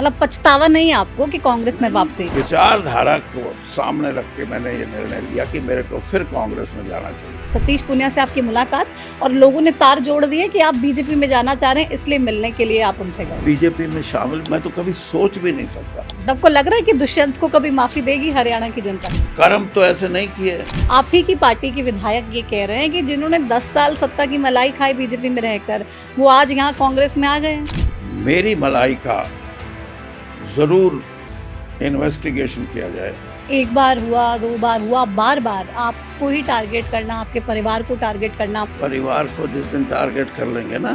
मतलब पछतावा नहीं है आपको कि कांग्रेस में वापसी? विचारधारा को सामने रख के मैंने ये निर्णय लिया कि मेरे को फिर कांग्रेस में जाना चाहिए। सतीश पूनिया से आपकी मुलाकात और लोगों ने तार जोड़ दिए कि आप बीजेपी में जाना चाह रहे हैं, इसलिए मिलने के लिए आप उनसे गए। बीजेपी में शामिल मैं तो कभी सोच भी नहीं सकता। आपको लग रहा है कि दुष्यंत को कभी माफी देगी हरियाणा की जनता? कर्म तो ऐसे नहीं किए। आप ही की पार्टी के विधायक ये कह रहे हैं कि जिन्होंने 10 साल सत्ता की मलाई खाई बीजेपी में रहकर, वो आज यहाँ कांग्रेस में आ गए हैं। मेरी मलाई का जरूर इन्वेस्टिगेशन किया जाए। एक बार हुआ, 2 बार हुआ, बार बार आपको ही टारगेट करना, आपके परिवार को टारगेट करना। परिवार को जिस दिन टारगेट कर लेंगे ना,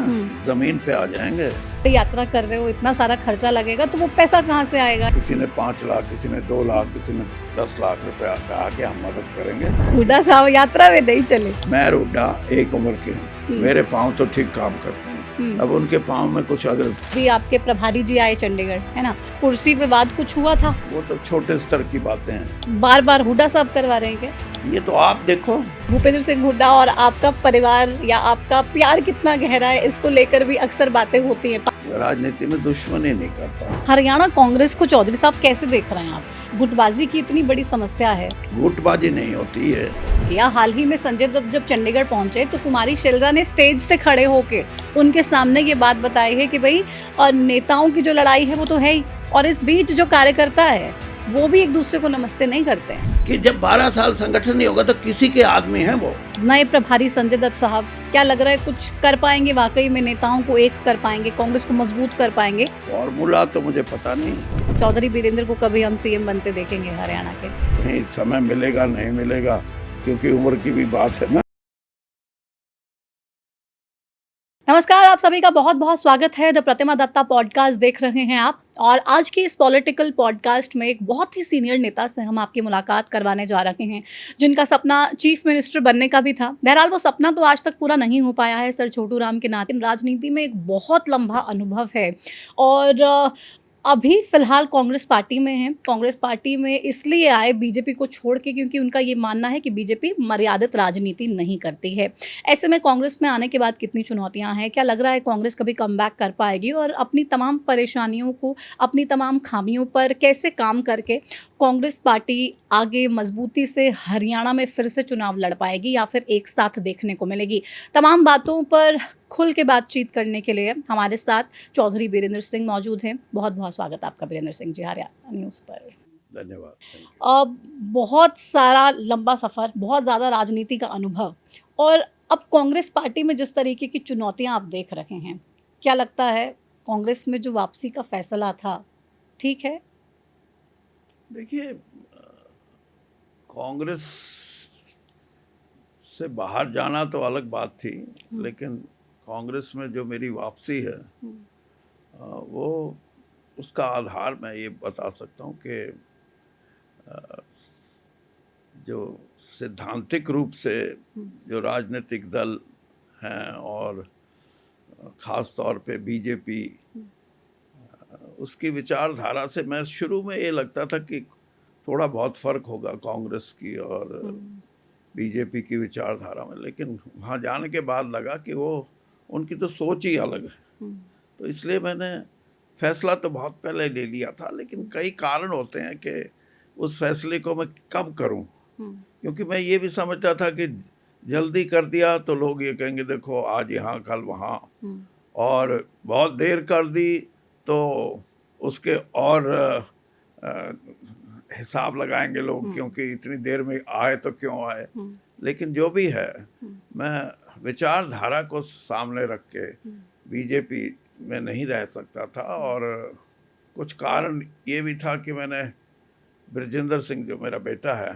जमीन पे आ जाएंगे। यात्रा कर रहे हो, इतना सारा खर्चा लगेगा, तो वो पैसा कहाँ से आएगा? किसी ने 5 लाख, किसी ने 2 लाख, किसी ने 10 लाख रुपया कहा कि हम मदद करेंगे। हुड्डा साहब यात्रा में नहीं चले। मैं हुड्डा एक उम्र के हूँ, मेरे पाँव तो ठीक काम करते हैं। अब उनके पाँव में कुछ अगर भी आपके प्रभारी जी आए चंडीगढ़, है ना, कुर्सी पे बात कुछ हुआ था? वो तो छोटे स्तर की बातें हैं। बार बार हुड्डा साहब करवा रहे हैं क्या? ये तो आप देखो। भूपेंद्र सिंह हुड्डा और आपका परिवार या आपका प्यार कितना गहरा है, इसको लेकर भी अक्सर बातें होती हैं। राजनीति में दुश्मनी नहीं करता। हरियाणा कांग्रेस को चौधरी साहब कैसे देख रहे हैं आप? गुटबाजी की इतनी बड़ी समस्या है। गुटबाजी नहीं होती है। या हाल ही में संजय दत्त जब चंडीगढ़ पहुंचे तो कुमारी शैलजा ने स्टेज से खड़े होके उनके सामने ये बात बताई है कि भाई नेताओं की जो लड़ाई है वो तो है ही, और इस बीच जो कार्यकर्ता है वो भी एक दूसरे को नमस्ते नहीं करते हैं। कि जब 12 साल संगठन नहीं होगा तो किसी के आदमी हैं वो। नए प्रभारी संजय दत्त साहब, क्या लग रहा है कुछ कर पाएंगे? वाकई में नेताओं को एक कर पाएंगे, कांग्रेस को मजबूत कर पाएंगे? फॉर्मूला तो मुझे पता नहीं। चौधरी वीरेंद्र को कभी हम सीएम बनते देखेंगे हरियाणा के? नहीं, समय मिलेगा नहीं मिलेगा, क्योंकि उम्र की भी बात है ना। नमस्कार, आप सभी का बहुत बहुत स्वागत है। द प्रतिमा दत्ता पॉडकास्ट देख रहे हैं आप, और आज की इस पॉलिटिकल पॉडकास्ट में एक बहुत ही सीनियर नेता से हम आपकी मुलाकात करवाने जा रहे हैं, जिनका सपना चीफ मिनिस्टर बनने का भी था। बहरहाल वो सपना तो आज तक पूरा नहीं हो पाया है सर छोटू राम के नाते। राजनीति में एक बहुत लंबा अनुभव है और अभी फिलहाल कांग्रेस पार्टी में हैं। कांग्रेस पार्टी में इसलिए आए बीजेपी को छोड़ के क्योंकि उनका ये मानना है कि बीजेपी मर्यादित राजनीति नहीं करती है। ऐसे में कांग्रेस में आने के बाद कितनी चुनौतियां हैं, क्या लग रहा है कांग्रेस कभी कमबैक कर पाएगी, और अपनी तमाम परेशानियों को, अपनी तमाम खामियों पर कैसे काम करके कांग्रेस पार्टी आगे मजबूती से हरियाणा में फिर से चुनाव लड़ पाएगी या फिर एक साथ देखने को मिलेगी? तमाम बातों पर खुल के बातचीत करने के लिए हमारे साथ चौधरी वीरेंद्र सिंह मौजूद हैं। बहुत बहुत स्वागत आपका वीरेंद्र सिंह जी हरियाणा न्यूज़ पर। धन्यवाद। अब बहुत सारा लंबा सफ़र, बहुत ज़्यादा राजनीति का अनुभव, और अब कांग्रेस पार्टी में जिस तरीके की चुनौतियां आप देख रहे हैं, क्या लगता है कांग्रेस में जो वापसी का फैसला था ठीक है? देखिए, कांग्रेस से बाहर जाना तो अलग बात थी, लेकिन कांग्रेस में जो मेरी वापसी है वो उसका आधार मैं ये बता सकता हूँ कि जो सिद्धांतिक रूप से जो राजनीतिक दल हैं और ख़ास तौर पे बीजेपी, उसकी विचारधारा से मैं शुरू में ये लगता था कि थोड़ा बहुत फ़र्क होगा कांग्रेस की और बीजेपी की विचारधारा में, लेकिन वहाँ जाने के बाद लगा कि वो उनकी तो सोच ही अलग है। तो इसलिए मैंने फैसला तो बहुत पहले ले लिया था, लेकिन कई कारण होते हैं कि उस फैसले को मैं कब करूं, क्योंकि मैं ये भी समझता था कि जल्दी कर दिया तो लोग ये कहेंगे देखो आज यहाँ कल वहाँ, और बहुत देर कर दी तो उसके और हिसाब लगाएंगे लोग, क्योंकि इतनी देर में आए तो क्यों आए। लेकिन जो भी है, मैं विचारधारा को सामने रख के बीजेपी में नहीं रह सकता था, और कुछ कारण ये भी था कि मैंने बृजेंद्र सिंह जो मेरा बेटा है,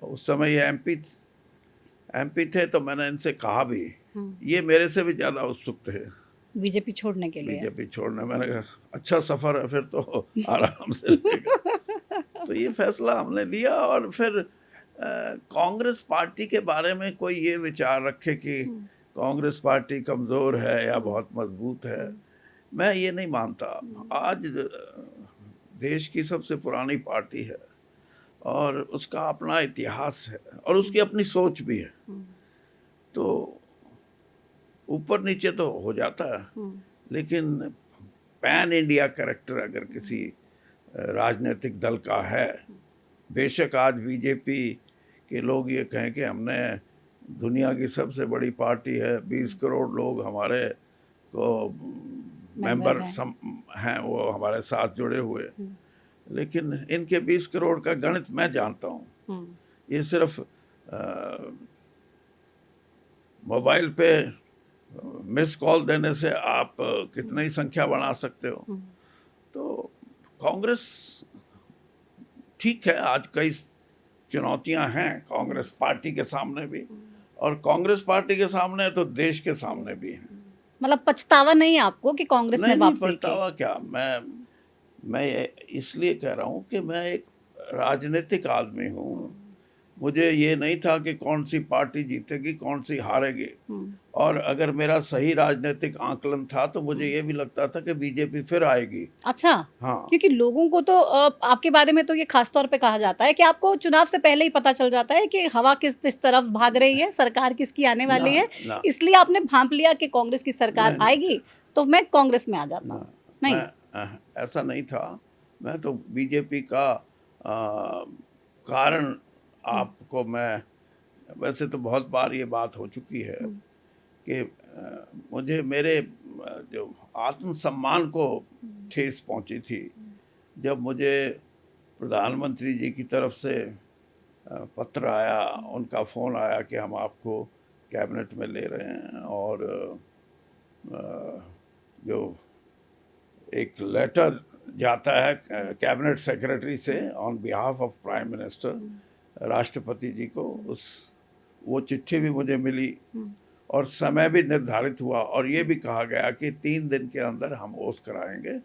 उस समय ये एमपी थे, तो मैंने इनसे कहा भी, ये मेरे से भी ज़्यादा उत्सुक थे बीजेपी छोड़ने के लिए। बीजेपी छोड़ने। मैंने कहा अच्छा सफ़र है फिर तो आराम से लेगा। तो ये फैसला हमने लिया, और फिर कांग्रेस पार्टी के बारे में कोई ये विचार रखे कि कांग्रेस पार्टी कमज़ोर है या बहुत मजबूत है, मैं ये नहीं मानता। आज देश की सबसे पुरानी पार्टी है और उसका अपना इतिहास है और उसकी अपनी सोच भी है, तो ऊपर नीचे तो हो जाता है, लेकिन पैन इंडिया कैरेक्टर अगर किसी राजनीतिक दल का है, बेशक आज बीजेपी के लोग ये कहें कि हमने दुनिया की सबसे बड़ी पार्टी है, 20 करोड़ लोग हमारे को मेंबर हैं, वो हमारे साथ जुड़े हुए, लेकिन इनके 20 करोड़ का गणित मैं जानता हूँ। ये सिर्फ मोबाइल पे मिस कॉल देने से आप कितनी संख्या बढ़ा सकते हो। तो कांग्रेस ठीक है, आज कई चुनौतियां हैं कांग्रेस पार्टी के सामने भी, और कांग्रेस पार्टी के सामने तो देश के सामने भी है। मतलब पछतावा नहीं है आपको कि कांग्रेस में नहीं, वापसी पछतावा क्या, मैं इसलिए कह रहा हूँ कि मैं एक राजनीतिक आदमी हूँ। मुझे ये नहीं था कि कौन सी पार्टी जीतेगी कौन सी हारेगी, और अगर मेरा सही राजनीतिक आंकलन था तो मुझे ये भी लगता था कि बीजेपी फिर आएगी। अच्छा। हाँ, क्योंकि लोगों को तो आपके बारे में तो ये खास तौर पे कहा जाता है कि आपको चुनाव से पहले ही पता चल जाता है कि हवा किस तरफ भाग रही है, सरकार किसकी आने ना वाली है, ना इसलिए आपने भांप लिया कि कांग्रेस की सरकार नहीं, आएगी तो मैं कांग्रेस में आ जाता हूँ। नहीं, ऐसा नहीं था। मैं तो बीजेपी का कारण आपको मैं, वैसे तो बहुत बार ये बात हो चुकी है कि मुझे मेरे जो आत्मसम्मान को ठेस पहुंची थी जब मुझे प्रधानमंत्री जी की तरफ से पत्र आया, उनका फ़ोन आया कि हम आपको कैबिनेट में ले रहे हैं, और जो एक लेटर जाता है कैबिनेट सेक्रेटरी से on behalf of prime minister राष्ट्रपति जी को, वो चिट्ठी भी मुझे मिली और समय भी निर्धारित हुआ, और ये भी कहा गया कि 3 दिन के अंदर हम ओथ कराएंगे,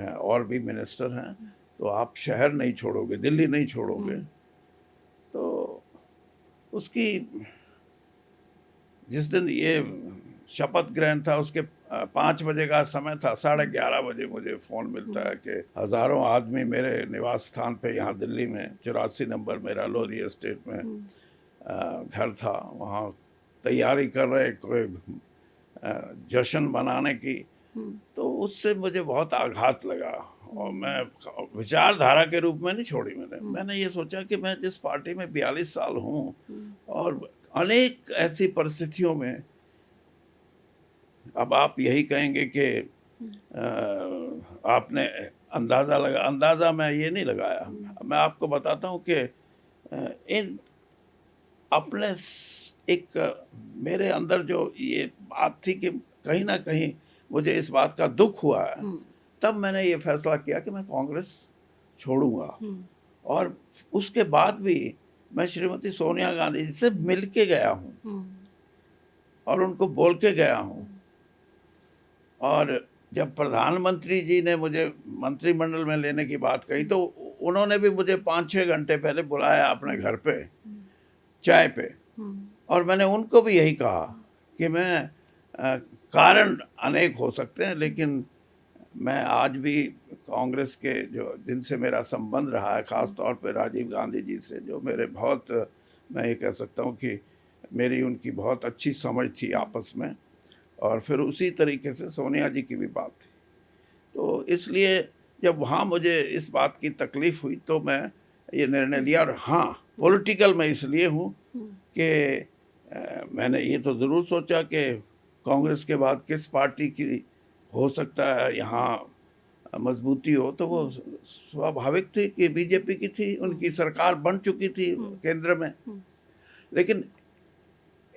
और भी मिनिस्टर हैं, तो आप शहर नहीं छोड़ोगे, दिल्ली नहीं छोड़ोगे। तो उसकी जिस दिन ये शपथ ग्रहण था उसके 5 बजे का समय था, 11:30 बजे मुझे फ़ोन मिलता है कि हज़ारों आदमी मेरे निवास स्थान पे यहाँ दिल्ली में 84 नंबर मेरा लोधी एस्टेट में घर था, वहाँ तैयारी कर रहे कोई जश्न मनाने की। तो उससे मुझे बहुत आघात लगा, और मैं विचारधारा के रूप में नहीं छोड़ी मैंने ये सोचा कि मैं जिस पार्टी में 42 साल हूँ और अनेक ऐसी परिस्थितियों में, अब आप यही कहेंगे कि आपने अंदाज़ा मैं ये नहीं लगाया। मैं आपको बताता हूँ कि इन अपने एक मेरे अंदर जो ये बात थी कि कहीं ना कहीं मुझे इस बात का दुख हुआ है, तब मैंने ये फैसला किया कि मैं कांग्रेस छोड़ूंगा। और उसके बाद भी मैं श्रीमती सोनिया गांधी जी से मिल के गया हूँ और उनको बोल के गया हूँ। और जब प्रधानमंत्री जी ने मुझे मंत्रिमंडल में लेने की बात कही तो उन्होंने भी मुझे 5-6 घंटे पहले बुलाया अपने घर पे चाय पे, और मैंने उनको भी यही कहा कि मैं कारण अनेक हो सकते हैं, लेकिन मैं आज भी कांग्रेस के जो जिनसे मेरा संबंध रहा है, ख़ास तौर पे राजीव गांधी जी से, जो मेरे बहुत, मैं ये कह सकता हूँ कि मेरी उनकी बहुत अच्छी समझ थी आपस में, और फिर उसी तरीके से सोनिया जी की भी बात थी। तो इसलिए जब वहाँ मुझे इस बात की तकलीफ़ हुई तो मैं ये निर्णय लिया। और हाँ, पॉलिटिकल मैं इसलिए हूँ कि मैंने ये तो ज़रूर सोचा कि कांग्रेस के बाद किस पार्टी की हो सकता है यहाँ मजबूती हो, तो वो स्वाभाविक थी कि बीजेपी की थी, उनकी सरकार बन चुकी थी केंद्र में। लेकिन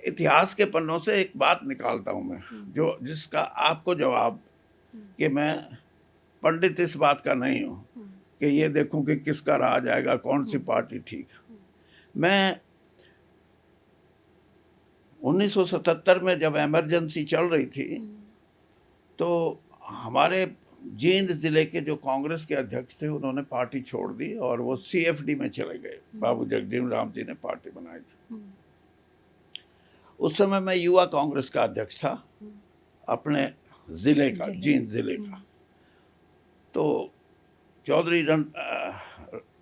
इतिहास के पन्नों से एक बात निकालता हूँ मैं, जो जिसका आपको जवाब, कि मैं पंडित इस बात का नहीं हूँ कि ये देखूं कि किसका राज आएगा, कौन सी पार्टी ठीक है। मैं 1977 में जब इमरजेंसी चल रही थी तो हमारे जींद जिले के जो कांग्रेस के अध्यक्ष थे उन्होंने पार्टी छोड़ दी और वो CFD में चले गए। बाबू जगजीवन राम जी ने पार्टी बनाई थी। उस समय मैं युवा कांग्रेस का अध्यक्ष था अपने जिले का, जींद जिले का। तो चौधरी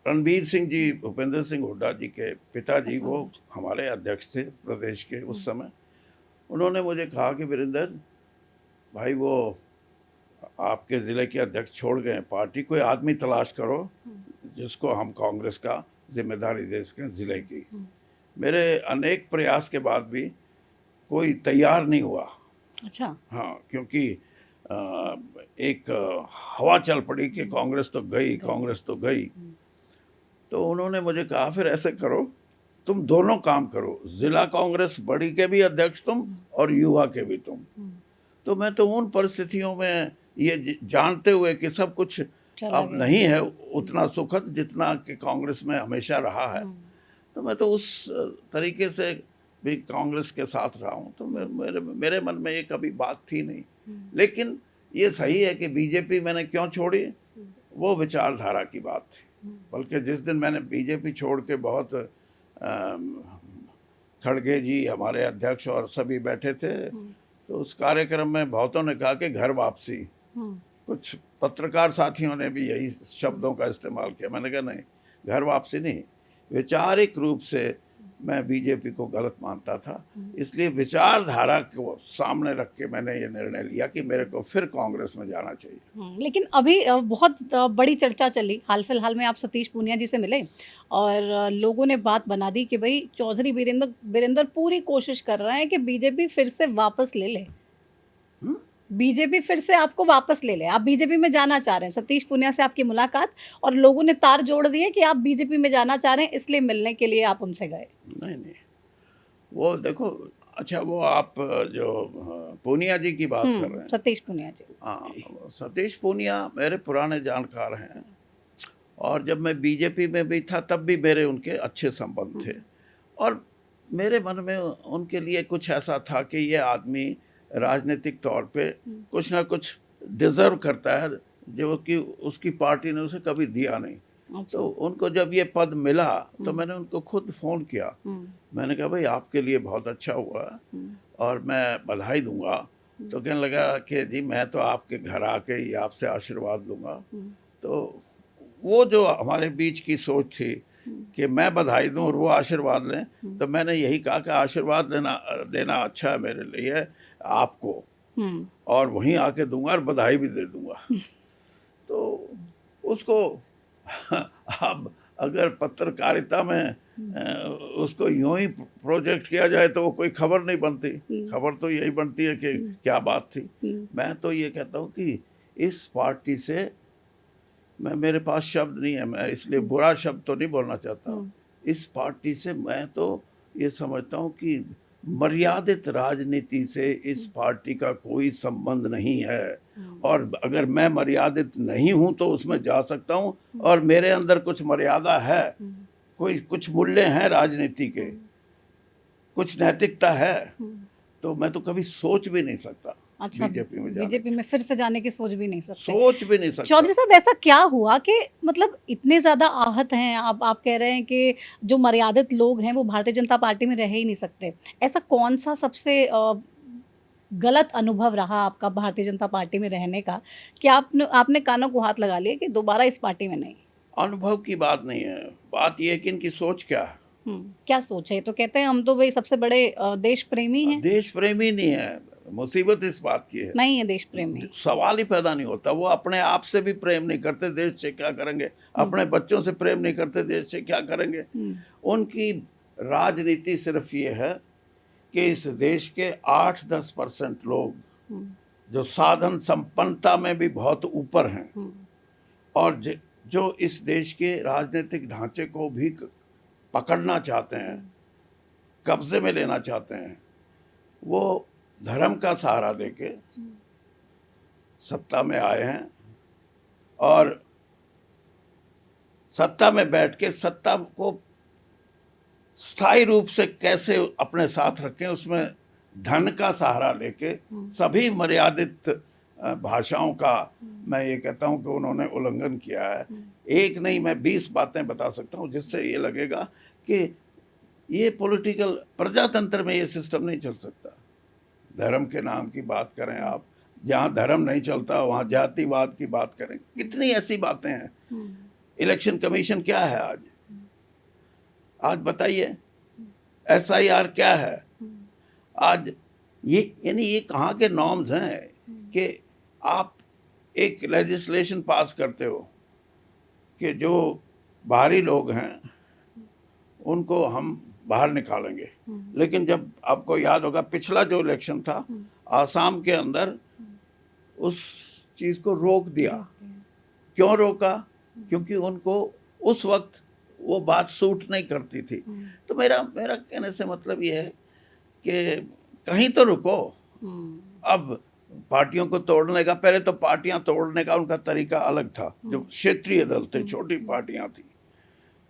रणबीर सिंह जी, भूपेंद्र सिंह हुड्डा जी के पिताजी, वो हमारे अध्यक्ष थे प्रदेश के उस समय। उन्होंने मुझे कहा कि वीरेंद्र भाई, वो आपके ज़िले के अध्यक्ष छोड़ गए पार्टी, कोई आदमी तलाश करो जिसको हम कांग्रेस का जिम्मेदारी दे सकें ज़िले की। मेरे अनेक प्रयास के बाद भी कोई तैयार नहीं हुआ। अच्छा। हाँ, क्योंकि एक हवा चल पड़ी कि कांग्रेस तो गई, कांग्रेस तो गई। तो उन्होंने मुझे कहा फिर ऐसे करो, तुम दोनों काम करो, ज़िला कांग्रेस बड़ी के भी अध्यक्ष तुम और युवा के भी तुम। तो मैं तो उन परिस्थितियों में ये जानते हुए कि सब कुछ अब नहीं है उतना सुखद जितना कि कांग्रेस में हमेशा रहा है, तो मैं तो उस तरीके से भी कांग्रेस के साथ रहा हूँ। तो मेरे मन में ये कभी बात थी नहीं। लेकिन ये सही है कि बीजेपी मैंने क्यों छोड़ी, वो विचारधारा की बात थी। बल्कि जिस दिन मैंने बीजेपी छोड़ के बहुत खड़गे जी हमारे अध्यक्ष और सभी बैठे थे, तो उस कार्यक्रम में बहुतों ने कहा कि घर वापसी। कुछ पत्रकार साथियों ने भी यही शब्दों का इस्तेमाल किया। मैंने कहा नहीं, घर वापसी नहीं। वैचारिक रूप से मैं बीजेपी को गलत मानता था, इसलिए विचारधारा को सामने रख के मैंने ये निर्णय लिया कि मेरे को फिर कांग्रेस में जाना चाहिए। लेकिन अभी बहुत बड़ी चर्चा चली, हाल फिलहाल में आप सतीश पूनिया जी से मिले और लोगों ने बात बना दी कि भाई चौधरी वीरेंद्र पूरी कोशिश कर रहे हैं कि बीजेपी फिर से वापस ले ले। बीजेपी फिर से आपको वापस ले ले, आप बीजेपी में जाना चाह रहे हैं। सतीश पूनिया से आपकी मुलाकात और लोगों ने तार जोड़ दिए कि आप बीजेपी में जाना चाह रहे हैं, इसलिए मिलने के लिए आप उनसे गए। नहीं, वो देखो, अच्छा वो आप जो पूनिया जी की बात कर रहे हैं, सतीश पूनिया जी। हाँ, सतीश पूनिया मेरे पुराने जानकार हैं और जब मैं बीजेपी में भी था तब भी मेरे उनके अच्छे संबंध थे और मेरे मन में उनके लिए कुछ ऐसा था कि ये आदमी राजनीतिक तौर पे कुछ ना कुछ डिजर्व करता है जो कि उसकी पार्टी ने उसे कभी दिया नहीं। तो उनको जब ये पद मिला तो मैंने उनको खुद फ़ोन किया। मैंने कहा भाई आपके लिए बहुत अच्छा हुआ और मैं बधाई दूंगा। तो कहने लगा कि जी मैं तो आपके घर आके ही आपसे आशीर्वाद लूँगा। तो वो जो हमारे बीच की सोच थी कि मैं बधाई दूं और वो आशीर्वाद लें, तो मैंने यही कहा कि आशीर्वाद देना अच्छा है मेरे लिए आपको, और वहीं आके दूंगा और बधाई भी दे दूंगा। तो उसको अब अगर पत्रकारिता में उसको यूं ही प्रोजेक्ट किया जाए तो वो कोई खबर नहीं बनती। खबर तो यही बनती है कि क्या बात थी। मैं तो ये कहता हूँ कि इस पार्टी से मेरे पास शब्द नहीं है, मैं इसलिए बुरा शब्द तो नहीं बोलना चाहता। इस पार्टी से मैं तो ये समझता हूँ कि मर्यादित राजनीति से इस पार्टी का कोई संबंध नहीं है और अगर मैं मर्यादित नहीं हूँ तो उसमें जा सकता हूँ और मेरे अंदर कुछ मर्यादा है, कुछ मूल्य हैं राजनीति के, कुछ नैतिकता है, तो मैं तो कभी सोच भी नहीं सकता। अच्छा, बीजेपी में फिर से जाने की सोच भी नहीं सकते, सोच भी नहीं सकता। चौधरी साहब ऐसा क्या हुआ कि मतलब इतने ज़्यादा आहत हैं आप कह रहे हैं कि जो मर्यादित लोग हैं वो भारतीय जनता पार्टी में रह ही नहीं सकते। ऐसा कौन सा सबसे गलत अनुभव रहा आपका भारतीय जनता पार्टी में रहने का कि आपने कानों को हाथ लगा लिया कि दोबारा इस पार्टी में नहीं? अनुभव की बात नहीं है, बात यह है कि इनकी सोच क्या है। क्या सोच है? तो कहते हैं हम तो भाई सबसे बड़े देश प्रेमी हैं। देश प्रेमी नहीं है, मुसीबत इस बात की है, नहीं है देश प्रेमी, सवाल ही पैदा नहीं होता। वो अपने आप से भी प्रेम नहीं करते, देश से क्या करेंगे। अपने बच्चों से प्रेम नहीं करते, देश से क्या करेंगे। उनकी राजनीति सिर्फ ये है कि इस देश के 8-10% लोग जो साधन संपन्नता में भी बहुत ऊपर हैं और जो इस देश के राजनीतिक ढांचे को भी पकड़ना चाहते हैं, कब्जे में लेना चाहते हैं, वो धर्म का सहारा लेके सत्ता में आए हैं और सत्ता में बैठ के सत्ता को स्थायी रूप से कैसे अपने साथ रखें, उसमें धन का सहारा लेके सभी मर्यादित भाषाओं का मैं ये कहता हूँ कि उन्होंने उल्लंघन किया है। एक नहीं, मैं 20 बातें बता सकता हूँ जिससे ये लगेगा कि ये पॉलिटिकल प्रजातंत्र में ये सिस्टम नहीं चल सकता। धर्म के नाम की बात करें आप, जहाँ धर्म नहीं चलता वहाँ जातिवाद की बात करें, कितनी ऐसी बातें हैं। इलेक्शन कमीशन क्या है आज बताइए, SIR क्या है आज, ये यानी ये कहाँ के नॉर्म्स हैं कि आप एक लेजिस्लेशन पास करते हो कि जो बाहरी लोग हैं उनको हम बाहर निकालेंगे, लेकिन जब आपको याद होगा पिछला जो इलेक्शन था आसाम के अंदर उस चीज़ को रोक दिया। क्यों रोका? क्योंकि उनको उस वक्त वो बात सूट नहीं करती थी। तो मेरा मेरा कहने से मतलब ये है कि कहीं तो रुको। अब पार्टियों को तोड़ने का, पहले तो पार्टियां तोड़ने का उनका तरीका अलग था, जो क्षेत्रीय दल थे, छोटी पार्टियां थी,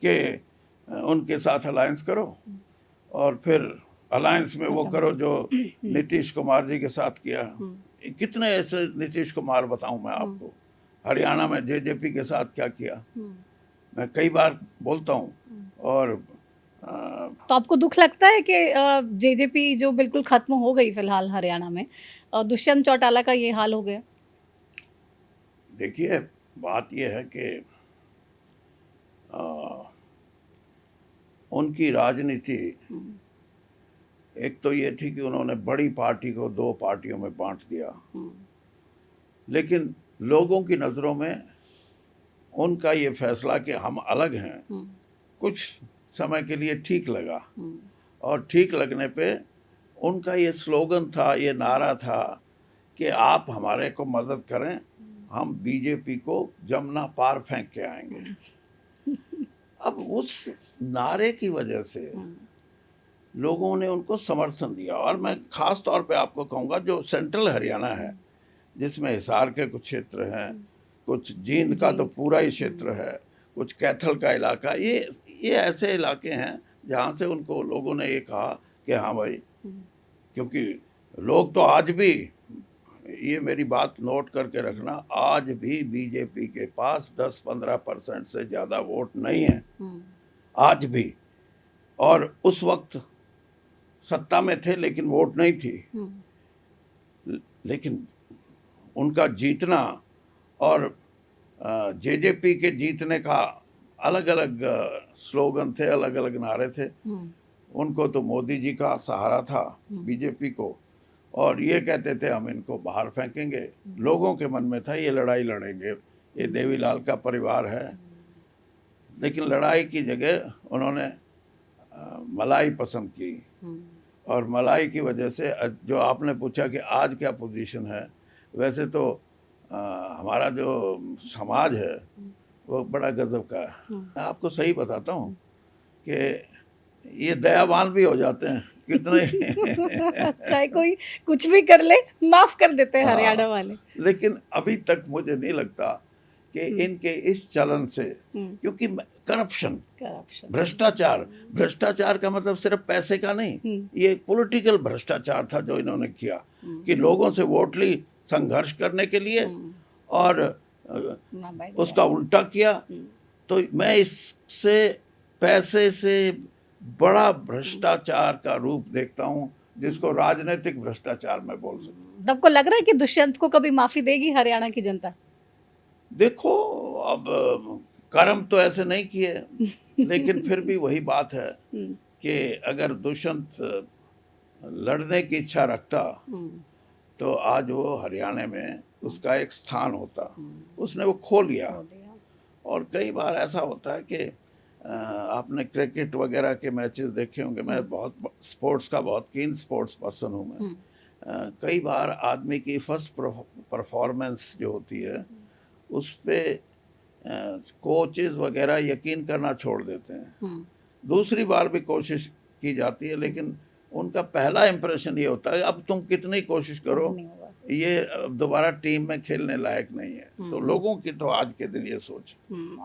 कि उनके साथ अलायंस करो और फिर अलायंस में वो करो जो नीतीश कुमार जी के साथ किया। कितने ऐसे नीतीश कुमार बताऊं मैं आपको, हरियाणा में जेजेपी के साथ क्या किया, मैं कई बार बोलता हूँ। और तो आपको दुख लगता है कि जेजेपी जो बिल्कुल खत्म हो गई फिलहाल हरियाणा में, दुष्यंत चौटाला का ये हाल हो गया? देखिए, बात ये है कि उनकी राजनीति एक तो ये थी कि उन्होंने बड़ी पार्टी को दो पार्टियों में बांट दिया, लेकिन लोगों की नज़रों में उनका ये फैसला कि हम अलग हैं कुछ समय के लिए ठीक लगा, और ठीक लगने पे उनका ये स्लोगन था, ये नारा था कि आप हमारे को मदद करें, हम बीजेपी को जमुना पार फेंक के आएंगे। अब उस नारे की वजह से लोगों ने उनको समर्थन दिया। और मैं खास तौर पे आपको कहूँगा जो सेंट्रल हरियाणा है, जिसमें हिसार के कुछ क्षेत्र हैं, कुछ जींद का तो पूरा ही क्षेत्र है, कुछ कैथल का इलाका, ये ऐसे इलाके हैं जहाँ से उनको लोगों ने ये कहा कि हाँ भाई, क्योंकि लोग तो आज भी, ये मेरी बात नोट करके रखना, आज भी बीजेपी के पास 10-15% से ज़्यादा वोट नहीं है, आज भी। और उस वक्त सत्ता में थे लेकिन वोट नहीं थी। लेकिन उनका जीतना और जेजेपी के जीतने का अलग अलग स्लोगन थे, अलग अलग नारे थे। उनको तो मोदी जी का सहारा था, बीजेपी को, और ये कहते थे हम इनको बाहर फेंकेंगे। लोगों के मन में था ये लड़ाई लड़ेंगे, ये देवीलाल का परिवार है। लेकिन लड़ाई की जगह उन्होंने मलाई पसंद की, और मलाई की वजह से जो आपने पूछा कि आज क्या पोजीशन है, वैसे तो हमारा जो समाज है वो बड़ा गजब का है। मैं आपको सही बताता हूँ कि ये दयावान भी हो जाते हैं कितने। अच्छा है, कोई कुछ भी कर ले माफ कर देते हैं हरियाणा वाले। लेकिन अभी तक मुझे नहीं लगता कि इनके इस चलन से, क्योंकि करप्शन, भ्रष्टाचार का मतलब सिर्फ पैसे का नहीं, ये पॉलिटिकल भ्रष्टाचार था जो इन्होंने किया, कि लोगों से वोट ली संघर्ष करने के लिए और उसका उल्टा किया। तो मैं इससे पैसे से बड़ा भ्रष्टाचार का रूप देखता हूँ, जिसको राजनीतिक भ्रष्टाचार मैं बोल सकता हूँ। आपको लग रहा है कि दुष्यंत को कभी माफी देगी हरियाणा की जनता? देखो, अब कर्म तो ऐसे नहीं किए, लेकिन फिर भी वही बात है कि अगर दुष्यंत लड़ने की इच्छा रखता तो आज वो हरियाणा में उसका एक स्थान होता। उसने वो खो लिया। और कई बार ऐसा होता है कि आपने क्रिकेट वगैरह के मैचेस देखे होंगे, मैं बहुत स्पोर्ट्स का बहुत कीन स्पोर्ट्स पर्सन हूँ मैं। कई बार आदमी की फर्स्ट परफॉर्मेंस जो होती है उस पर कोचेस वगैरह यकीन करना छोड़ देते हैं। दूसरी बार भी कोशिश की जाती है, लेकिन उनका पहला इंप्रेशन ये होता है अब तुम कितनी कोशिश करो ये दोबारा टीम में खेलने लायक नहीं है। तो लोगों की तो आज के दिन ये सोच।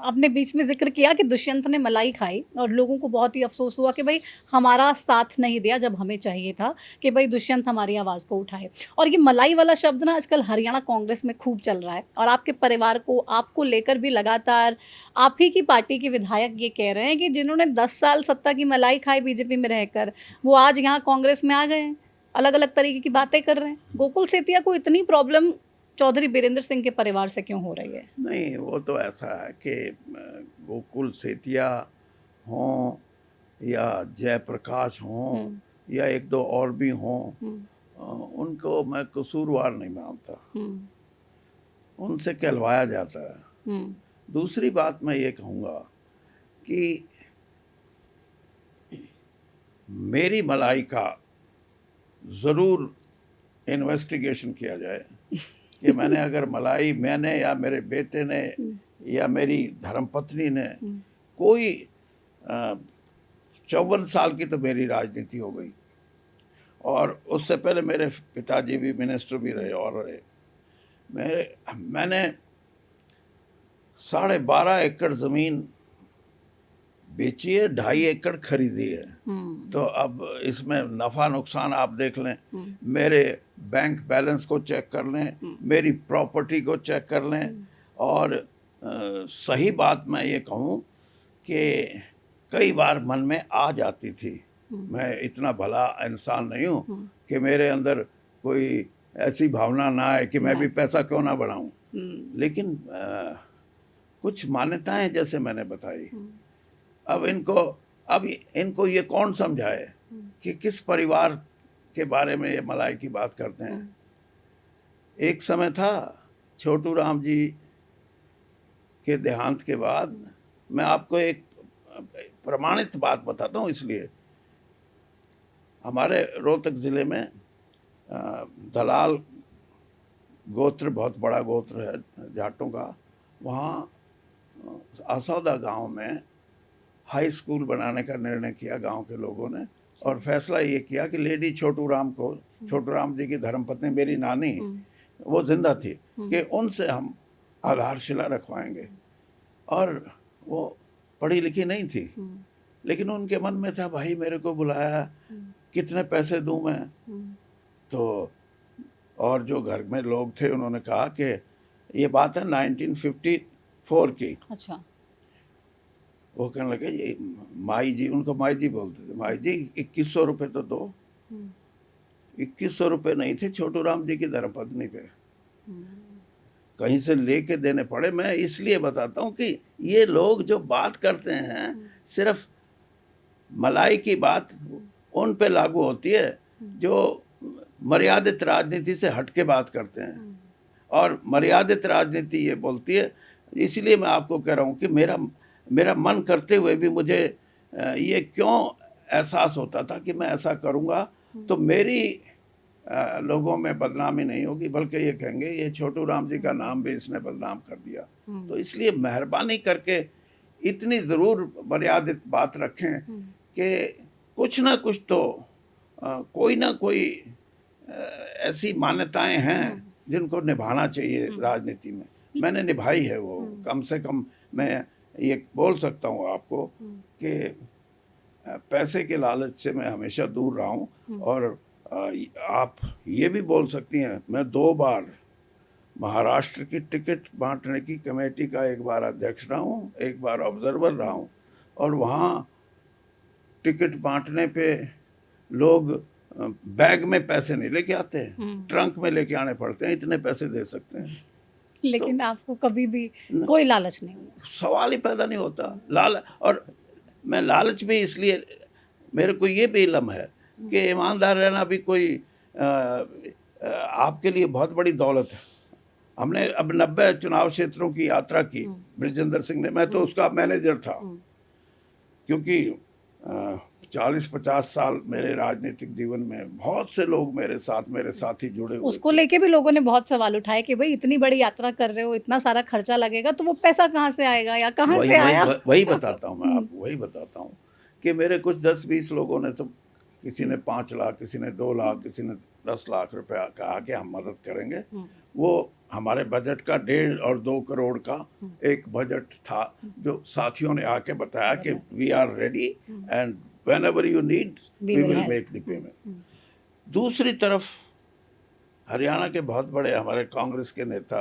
आपने बीच में जिक्र किया कि दुष्यंत ने मलाई खाई और लोगों को बहुत ही अफसोस हुआ कि भाई हमारा साथ नहीं दिया जब हमें चाहिए था कि भाई दुष्यंत हमारी आवाज़ को उठाए। और ये मलाई वाला शब्द ना आजकल हरियाणा कांग्रेस में खूब चल रहा है, और आपके परिवार को, आपको लेकर भी लगातार आप ही की पार्टी के विधायक ये कह रहे हैं कि जिन्होंने 10 साल सत्ता की मलाई खाई बीजेपी में रहकर, वो आज यहाँ कांग्रेस में आ गए हैं, अलग अलग तरीके की बातें कर रहे हैं। गोकुल सेतिया को इतनी प्रॉब्लम चौधरी बीरेंद्र सिंह के परिवार से क्यों हो रही है? नहीं, वो तो ऐसा है कि गोकुल सेतिया हों या जयप्रकाश हों या एक दो और भी हों, उनको मैं कसूरवार नहीं मानता। उनसे कहलवाया जाता है। दूसरी बात मैं ये कहूँगा कि मेरी मलाई का ज़रूर इन्वेस्टिगेशन किया जाए कि मैंने अगर मलाई, मैंने या मेरे बेटे ने या मेरी धर्मपत्नी ने कोई 54 साल की तो मेरी राजनीति हो गई, और उससे पहले मेरे पिताजी भी मिनिस्टर भी रहे और रहे। मैंने 12.5 एकड़ ज़मीन बेची है, 2.5 एकड़ खरीदी है। तो अब इसमें नफ़ा नुकसान आप देख लें, मेरे बैंक बैलेंस को चेक कर लें, मेरी प्रॉपर्टी को चेक कर लें। और सही बात मैं ये कहूँ कि कई बार मन में आ जाती थी, मैं इतना भला इंसान नहीं हूँ कि मेरे अंदर कोई ऐसी भावना ना आए कि मैं भी पैसा क्यों ना बढ़ाऊँ। लेकिन कुछ मान्यताएं जैसे मैंने बताई, अब इनको ये कौन समझाए कि किस परिवार के बारे में ये मलाई की बात करते हैं। एक समय था, छोटू राम जी के देहांत के बाद, मैं आपको एक प्रमाणित बात बताता हूँ, इसलिए हमारे रोहतक ज़िले में दलाल गोत्र, बहुत बड़ा गोत्र है जाटों का, वहाँ आसौदा गांव में हाई स्कूल बनाने का निर्णय किया गांव के लोगों ने, और फैसला ये किया कि लेडी छोटू राम को, छोटू राम जी की धर्मपत्नी मेरी नानी, वो जिंदा थी, कि उनसे हम आधारशिला रखवाएंगे। और वो पढ़ी लिखी नहीं थी, लेकिन उनके मन में था, भाई मेरे को बुलाया, कितने पैसे दूं मैं। तो और जो घर में लोग थे उन्होंने कहा कि ये बात है 1954 की। अच्छा। वो कहने लगे, ये माई जी, उनको माई जी बोलते थे, माई जी 2100 रुपये तो दो। 2100 रुपये नहीं थे छोटू राम जी की धर्मपत्नी पे, कहीं से लेके देने पड़े। मैं इसलिए बताता हूँ कि ये लोग जो बात करते हैं, सिर्फ मलाई की बात उन पे लागू होती है जो मर्यादित राजनीति से हट के बात करते हैं, और मर्यादित राजनीति ये बोलती है। इसलिए मैं आपको कह रहा हूँ कि मेरा मन करते हुए भी मुझे ये क्यों एहसास होता था कि मैं ऐसा करूँगा तो मेरी लोगों में बदनामी नहीं होगी, बल्कि ये कहेंगे ये छोटू राम जी का नाम भी इसने बदनाम कर दिया। तो इसलिए मेहरबानी करके इतनी ज़रूर मर्यादित बात रखें कि कुछ ना कुछ तो कोई ना कोई ऐसी मान्यताएं हैं जिनको निभाना चाहिए राजनीति में। मैंने निभाई है वो, कम से कम मैं ये बोल सकता हूँ आपको कि पैसे के लालच से मैं हमेशा दूर रहा हूँ। और आप ये भी बोल सकती हैं, मैं 2 बार महाराष्ट्र की टिकट बांटने की कमेटी का, एक बार अध्यक्ष रहा हूँ, एक बार ऑब्जर्वर रहा हूँ। और वहाँ टिकट बांटने पे लोग बैग में पैसे नहीं लेके आते हैं, ट्रंक में लेके आने पड़ते हैं, इतने पैसे दे सकते हैं। लेकिन तो आपको कभी भी कोई लालच नहीं हुआ? सवाल ही पैदा नहीं होता। और मैं लालच भी इसलिए, मेरे को ये भी इल्म है कि ईमानदार रहना भी कोई आपके लिए बहुत बड़ी दौलत है। हमने अब 90 चुनाव क्षेत्रों की यात्रा की, बृजेंद्र सिंह ने, मैं तो उसका मैनेजर था, क्योंकि 40-50 साल मेरे राजनीतिक जीवन में बहुत से लोग मेरे साथी जुड़े हुए। उसको लेके भी लोगों ने बहुत सवाल उठाए कि भाई इतनी बड़ी यात्रा कर रहे हो, इतना सारा खर्चा लगेगा, तो वो पैसा कहाँ से आएगा या कहाँ से आया? वही बताता हूँ मैं आपको, वही बताता हूँ कि मेरे कुछ 10-20 लोगों ने, तो किसी ने 5 लाख, किसी ने 2 लाख, किसी ने 10 लाख रुपया कहा कि हम मदद करेंगे। वो हमारे बजट का 1.5 और 2 करोड़ का एक बजट था, जो साथियों ने आके बताया कि we are ready and whenever you need we will make the payment। दूसरी तरफ हरियाणा के बहुत बड़े हमारे कांग्रेस के नेता,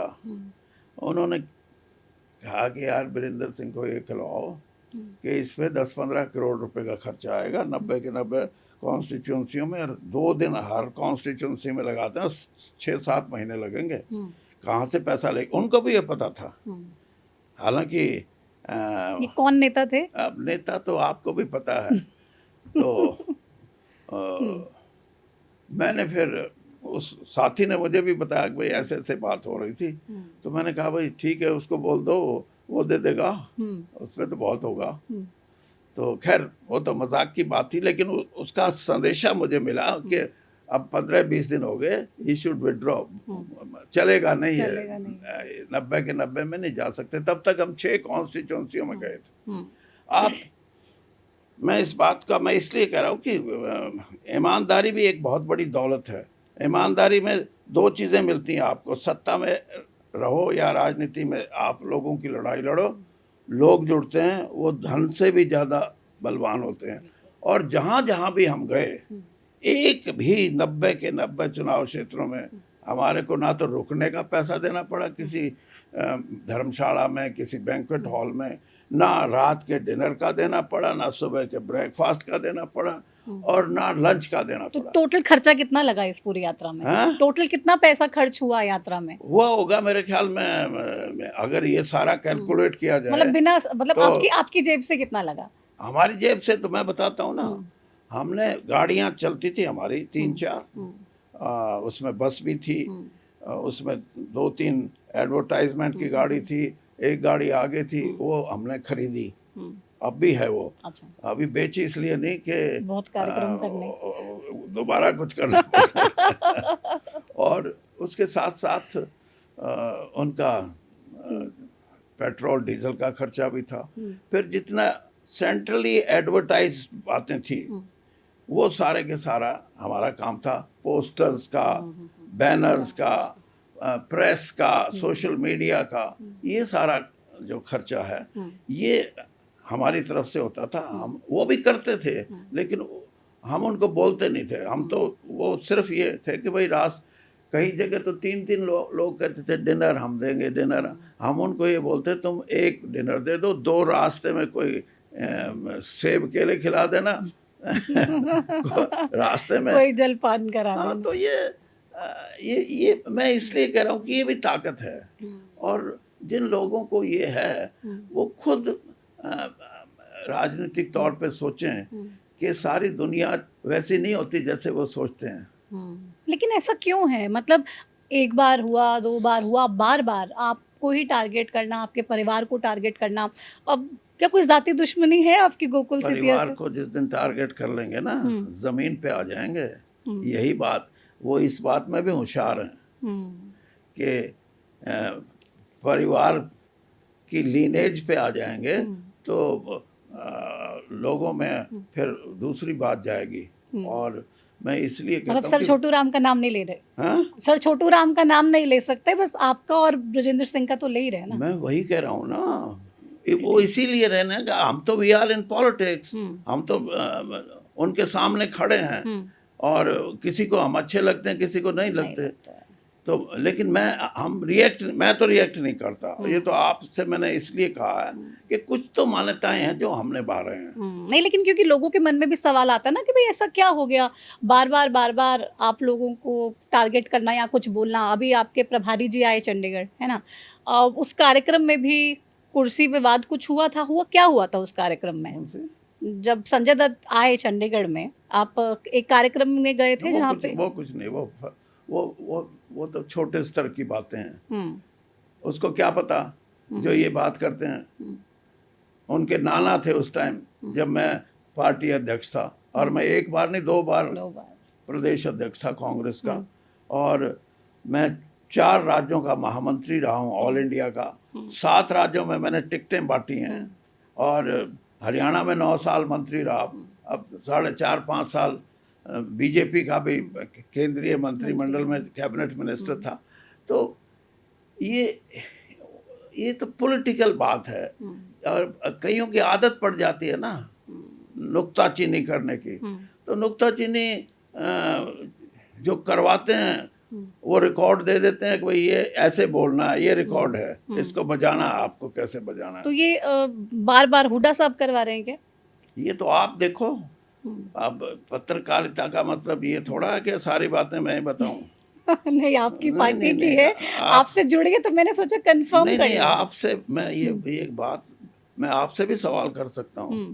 उन्होंने कहा कि यार वीरेंद्र सिंह को ये खिलाओ कि इस पे 10-15 करोड़ रुपए का खर्चा आएगा, 90 के 90 कॉन्स्टिट्यूंसियों में, और 2 दिन हर कॉन्स्टिट्यूंसी में लगाते हैं, 6-7 महीने लगेंगे, कहाँ से पैसा ले। उनको भी ये पता था। हालांकि ये कौन नेता थे? अब नेता तो आपको भी पता है। तो मैंने फिर उस साथी ने मुझे भी बताया कि भाई ऐसे ऐसे बात हो रही थी। तो मैंने कहा भाई ठीक है, उसको बोल दो, वो दे देगा, उसमें तो बहुत होगा। तो खैर वो तो मजाक की बात थी, लेकिन उसका संदेशा मुझे मिला कि अब 15-20 दिन हो गए, ही शुड विड्रॉ, चलेगा नहीं चलेगा है, नहीं। 90 के 90 में नहीं जा सकते। तब तक हम 6 कॉन्स्टिट्यूंसियों में गए थे। आप, मैं इस बात का मैं इसलिए कह रहा हूँ कि ईमानदारी भी एक बहुत बड़ी दौलत है। ईमानदारी में 2 चीज़ें मिलती हैं आपको, सत्ता में रहो या राजनीति में आप लोगों की लड़ाई लड़ो, लोग जुड़ते हैं, वो धन से भी ज़्यादा बलवान होते हैं। और जहाँ जहाँ भी हम गए, एक भी 90 के 90 चुनाव क्षेत्रों में हमारे को ना तो रुकने का पैसा देना पड़ा किसी धर्मशाला में, किसी बैंक्वेट हॉल में, ना रात के डिनर का देना पड़ा, ना सुबह के ब्रेकफास्ट का देना पड़ा, और ना लंच का देना तो पड़ा। टोटल खर्चा कितना लगा इस पूरी यात्रा में? हाँ? टोटल कितना पैसा खर्च हुआ यात्रा में? हुआ होगा मेरे ख्याल में अगर ये सारा कैलकुलेट किया मतलब जाए बिना, मतलब तो आपकी जेब से कितना लगा? हमारी जेब से तो मैं बताता हूँ ना, हमने गाड़ियाँ चलती थी हमारी 3-4, उसमें बस भी थी, उसमें 2-3 एडवर्टाइजमेंट की गाड़ी थी, एक गाड़ी आगे थी, वो हमने खरीदी, अब भी है वो। अच्छा, अभी बेची इसलिए नहीं कि बहुत कार्यक्रम करने। दोबारा कुछ करना पड़ सकता। और उसके साथ साथ उनका पेट्रोल डीजल का खर्चा भी था। फिर जितना सेंट्रली एडवर्टाइज बातें थी, वो सारे के सारा हमारा काम था। पोस्टर्स का, बैनर्स का, प्रेस का, सोशल मीडिया का, ये सारा जो खर्चा है, ये हमारी तरफ से होता था। हम वो भी करते थे, लेकिन हम उनको बोलते नहीं थे। हम तो वो सिर्फ ये थे कि भाई कई जगह तो 3-3 लोग कहते थे डिनर हम देंगे, डिनर। हम उनको ये बोलते तुम एक डिनर दे दो, 2 रास्ते में कोई सेब केले खिला देना रास्ते में, कोई जलपान करा हाँ। देना। तो ये मैं इसलिए कह रहा हूँ कि ये भी ताकत है। और जिन लोगों को ये है, वो खुद राजनीतिक तौर पे सोचें कि सारी दुनिया वैसी नहीं होती जैसे वो सोचते हैं। लेकिन ऐसा क्यों है? मतलब एक बार हुआ, 2 बार हुआ, बार-बार आपको ही टारगेट करना, आपके परिवार को टारगेट करना। अब क्या कोई ज़ाती दुश्मनी है आपकी गोकुल सेतिया परिवार से? को जिस दिन टारगेट कर लेंगे ना, जमीन पे आ जाएंगे। यही बात, वो इस बात में भी होशियार हैं कि परिवार की लीनेज पे आ जाएंगे तो लोगों में फिर दूसरी बात जाएगी। और मैं इसलिए कहता मतलब हूँ सर छोटू राम का नाम नहीं ले रहे? हाँ? सर छोटू राम का नाम नहीं ले सकते, बस आपका और ब्रजेंद्र सिंह का तो ले ही रहे ना। मैं वही कह रहा हूँ ना, वो इसीलिए रहना कि हम तो वी आर इन पॉलिटिक्स, हम तो उनके सामने खड़े हैं, और किसी को हम अच्छे लगते हैं, किसी को नहीं लगते। तो लेकिन मैं तो रिएक्ट नहीं करता। ये तो आपसे मैंने इसलिए कहा है कि कुछ तो मान्यताएं हैं जो हम निभा रहे हैं। नहीं, लेकिन क्योंकि लोगों के मन में भी सवाल आता है ना कि भाई ऐसा क्या हो गया, बार-बार आप लोगों को टारगेट करना या कुछ बोलना। अभी आपके प्रभारी जी आए चंडीगढ़, है ना? उस कार्यक्रम में भी कुर्सी विवाद कुछ हुआ था, क्या हुआ था उस कार्यक्रम में? कौन से? जब संजय दत्त आए चंडीगढ़ में, आप एक कार्यक्रम में गए थे जहाँ पे? वो कुछ नहीं, वो तो छोटे स्तर की बातें हैं। उसको क्या पता जो ये बात करते हैं। उनके नाना थे उस टाइम जब मैं पार्टी अध्यक्ष था, और मैं एक बार नहीं 2 बार प्रदेश अध्यक्ष था कांग्रेस का, और मैं 4 राज्यों का महामंत्री रहा हूँ, ऑल इंडिया का। 7 राज्यों में मैंने टिकटें बांटी हैं, और हरियाणा में 9 साल मंत्री रहा। अब 4.5-5 साल बीजेपी का भी केंद्रीय मंत्रिमंडल में कैबिनेट मिनिस्टर था। तो ये तो पॉलिटिकल बात है, और कईयों की आदत पड़ जाती है ना नुक्ताचीनी करने की। तो नुक्ताचीनी जो करवाते हैं वो रिकॉर्ड दे देते हैं कि भाई ये ऐसे बोलना है, ये रिकॉर्ड है, इसको बजाना है, आपको कैसे बजाना है। तो ये बार-बार हुड्डा साहब करवा रहे हैं क्या? ये तो आप देखो। अब पत्रकारिता का मतलब ये थोड़ा है कि सारी बातें मैं ही बताऊं। नहीं, आपकी पार्टी नहीं, की है, आपसे जुड़ी है, तो मैंने सोचा कंफर्म कर नहीं, आपसे मैं ये एक बात मैं आपसे भी सवाल कर सकता हूँ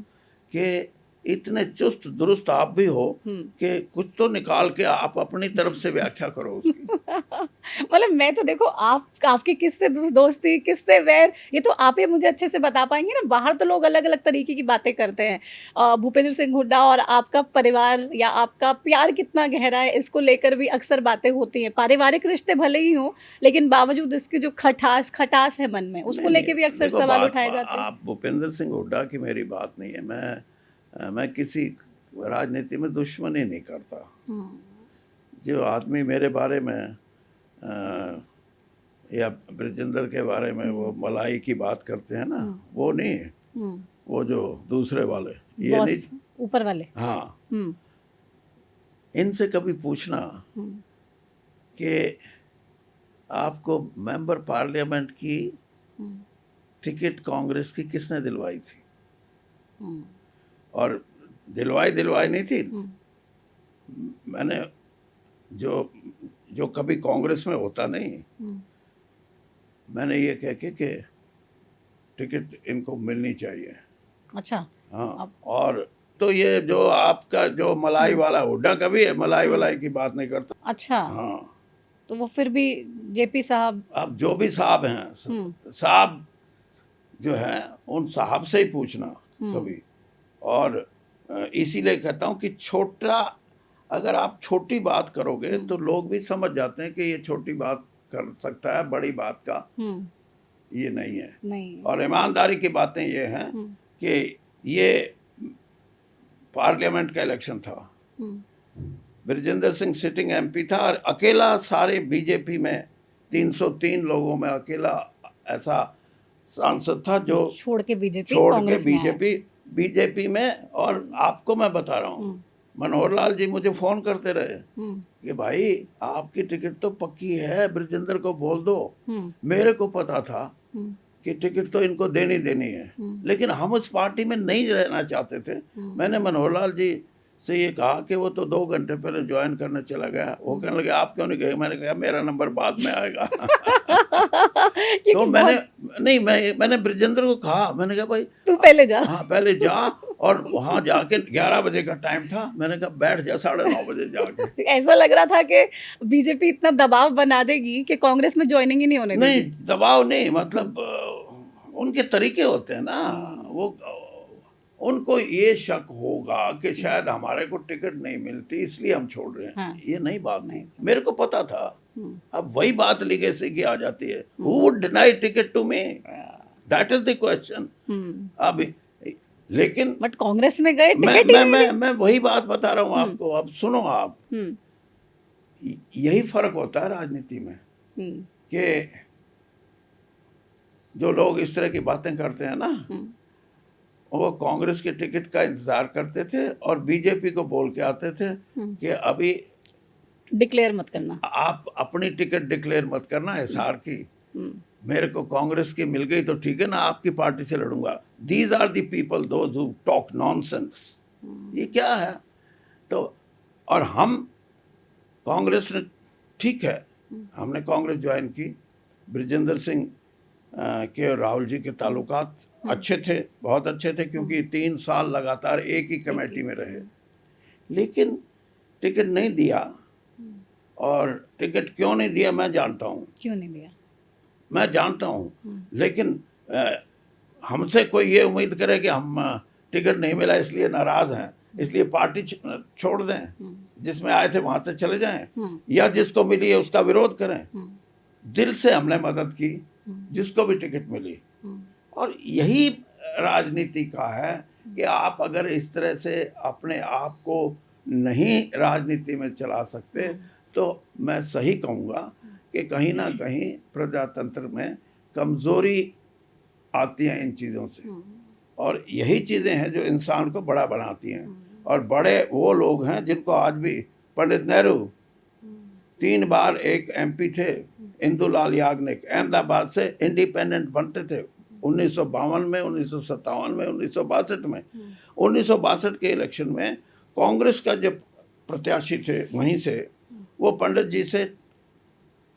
कि इतने चुस्त दुरुस्त आप भी हो कि कुछ तो निकाल के आप अपनी तरफ से व्याख्या करो उसकी। मतलब मैं तो देखो आपकी किससे दोस्ती किससे वैर ये तो आप ही मुझे अच्छे से बता पाएंगे ना। बाहर तो लोग अलग अलग तरीके की बातें करते हैं। भूपेंद्र सिंह हुड्डा और आपका परिवार या आपका प्यार कितना गहरा है इसको लेकर भी अक्सर बातें होती हैं। पारिवारिक रिश्ते भले ही हों लेकिन बावजूद इसकी जो खटास खटास है मन में उसको नहीं नहीं, लेके भी अक्सर देखो सवाल बात उठाए जाते हैं। आप भूपेंद्र सिंह हुड्डा की मेरी बात नहीं है। मैं किसी राजनीति में दुश्मनी नहीं करता। जो आदमी मेरे बारे में या ब्रजेंद्र के बारे में वो मलाई की बात करते हैं ना, वो नहीं, वो जो दूसरे वाले ये बॉस, नहीं, ऊपर वाले। हाँ, इनसे कभी पूछना कि आपको मेंबर पार्लियामेंट की टिकट कांग्रेस की किसने दिलवाई थी, और दिलवाई नहीं थी। मैंने जो जो कभी कांग्रेस में होता नहीं, मैंने ये कह के कि टिकट इनको मिलनी चाहिए। अच्छा। हाँ, और तो ये जो आपका जो मलाई वाला हुड्डा कभी है मलाई वलाई की बात नहीं करता। अच्छा। हाँ, तो वो फिर भी जेपी साहब, अब जो भी साहब हैं, साहब जो हैं उन साहब से ही पूछना कभी। और इसीलिए कहता हूँ कि छोटा, अगर आप छोटी बात करोगे तो लोग भी समझ जाते हैं कि ये छोटी बात कर सकता है, बड़ी बात का ये नहीं है। नहीं। और ईमानदारी की बातें ये हैं कि ये पार्लियामेंट का इलेक्शन था, ब्रजेंद्र सिंह सिटिंग एमपी था और अकेला सारे बीजेपी में 303 लोगों में अकेला ऐसा सांसद था जो छोड़ के बीजेपी में। और आपको मैं बता रहा हूँ, मनोहर लाल जी मुझे फोन करते रहे कि भाई आपकी टिकट तो पक्की है, ब्रजेंद्र को बोल दो। मेरे को पता था कि टिकट तो इनको देनी है, लेकिन हम उस पार्टी में नहीं रहना चाहते थे। मैंने मनोहर लाल जी से ये कहा कि वो तो 2 घंटे पहले ज्वाइन करने चला गया। वो कहने लगे आप क्यों नहीं गए? मैंने कहा मेरा नंबर बाद में आएगा। तो मैंने ब्रजेंद्र को कहा, मैंने कहा भाई तू पहले जा। हाँ पहले जा। और वहां जाके 11 बजे का टाइम था, मैंने कहा बैठ जा 9:30 बजे जाके। ऐसा लग रहा था कि बीजेपी इतना दबाव बना देगी कि कांग्रेस में ज्वाइनिंग ही नहीं होने देगी। नहीं, दबाव नहीं, मतलब उनके तरीके होते हैं ना। वो उनको ये शक होगा कि शायद हमारे को टिकट नहीं मिलती इसलिए हम छोड़ रहे हैं। हाँ। ये नहीं बात नहीं, मेरे को पता था। अब वही बात लीगेसी की आ जाती है, who would deny ticket to me, that is the question. अब लेकिन बट कांग्रेस में गए टिकट ही नहीं। मैं वही बात बता रहा हूँ आपको। अब सुनो आप, यही फर्क होता है राजनीति में कि जो लोग इस तरह की बातें करते हैं ना, वो कांग्रेस के टिकट का इंतजार करते थे और बीजेपी को बोल के आते थे कि अभी डिक्लेयर मत करना, आप अपनी टिकट डिक्लेयर मत करना एसआर की। मेरे को कांग्रेस की मिल गई तो ठीक है ना, आपकी पार्टी से लड़ूंगा। These are the people those who talk nonsense. ये क्या है? तो और हम कांग्रेस ने, ठीक है, हमने कांग्रेस ज्वाइन की। ब्रजेंद्र सिंह के और राहुल जी के ताल्लुकात अच्छे थे, बहुत अच्छे थे, क्योंकि 3 साल लगातार एक ही कमेटी में रहे। लेकिन टिकट नहीं दिया, और टिकट क्यों नहीं दिया मैं जानता हूँ। क्यों नहीं दिया मैं जानता हूँ, लेकिन हमसे कोई ये उम्मीद करे कि हम टिकट नहीं मिला इसलिए नाराज हैं, इसलिए पार्टी छोड़ दें, जिसमें आए थे वहां से चले जाएं, या जिसको मिली है उसका विरोध करें। दिल से हमने मदद की जिसको भी टिकट मिली। और यही राजनीति का है कि आप अगर इस तरह से अपने आप को नहीं राजनीति में चला सकते तो मैं सही कहूँगा कि कहीं ना कहीं प्रजातंत्र में कमज़ोरी आती है इन चीज़ों से। और यही चीज़ें हैं जो इंसान को बड़ा बनाती हैं। और बड़े वो लोग हैं जिनको आज भी, पंडित नेहरू 3 बार एक एमपी थे, इंदुलाल याग्निक अहमदाबाद से इंडिपेंडेंट बनते थे 1952 में, 1957 में, 1962 में। 1962 के इलेक्शन में कांग्रेस का जो प्रत्याशी थे वहीं से, वो पंडित जी से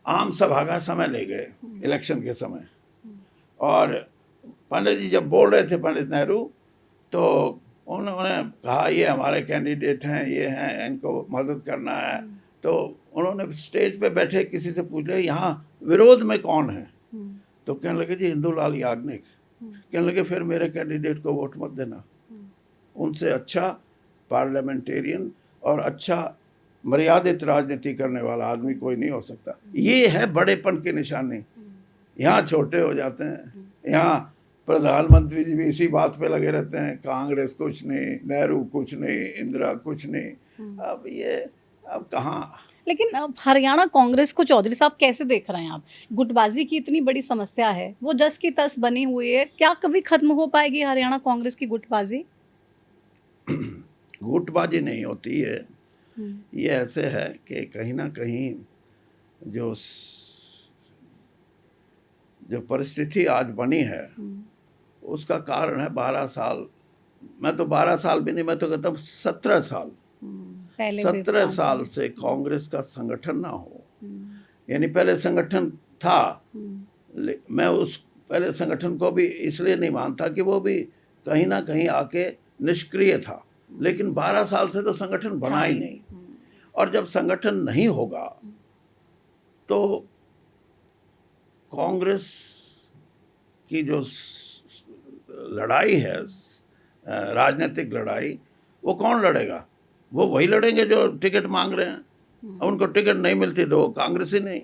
आम सभा का समय ले गए इलेक्शन के समय। और पंडित जी जब बोल रहे थे, पंडित नेहरू, तो उन्होंने कहा ये हमारे कैंडिडेट हैं, ये हैं, इनको मदद करना है। तो उन्होंने स्टेज पे बैठे किसी से पूछ लिया यहाँ विरोध में कौन है, तो कहने लगे जी इंदुलाल याग्निक। कहने लगे फिर मेरे कैंडिडेट को वोट मत देना, उनसे अच्छा पार्लियामेंटेरियन और अच्छा मर्यादित राजनीति करने वाला आदमी कोई नहीं हो सकता। ये है बड़ेपन की निशानी। यहाँ छोटे हो जाते हैं, यहाँ प्रधानमंत्री जी भी इसी बात पे लगे रहते हैं, कांग्रेस कुछ नहीं, नेहरू कुछ नहीं, इंदिरा कुछ नहीं। अब कहाँ। लेकिन अब हरियाणा कांग्रेस को चौधरी साहब कैसे देख रहे हैं आप? गुटबाजी की इतनी बड़ी समस्या है, वो जस की तस बनी हुई है, क्या कभी खत्म हो पाएगी हरियाणा कांग्रेस की गुटबाजी? गुटबाजी नहीं होती है, ये ऐसे है कि कहीं ना कहीं जो परिस्थिति आज बनी है उसका कारण है 12 साल। मैं तो 12 साल भी नहीं, मैं तो कहता हूँ 17 साल। 17 साल से कांग्रेस का संगठन ना हो, यानी पहले संगठन था, मैं उस पहले संगठन को भी इसलिए नहीं मानता कि वो भी कहीं ना कहीं आके निष्क्रिय था, लेकिन 12 साल से तो संगठन बना ही नहीं। और जब संगठन नहीं होगा तो कांग्रेस की जो लड़ाई है, राजनीतिक लड़ाई, वो कौन लड़ेगा? वो वही लड़ेंगे जो टिकट मांग रहे हैं। उनको टिकट नहीं मिलती तो कांग्रेस ही नहीं।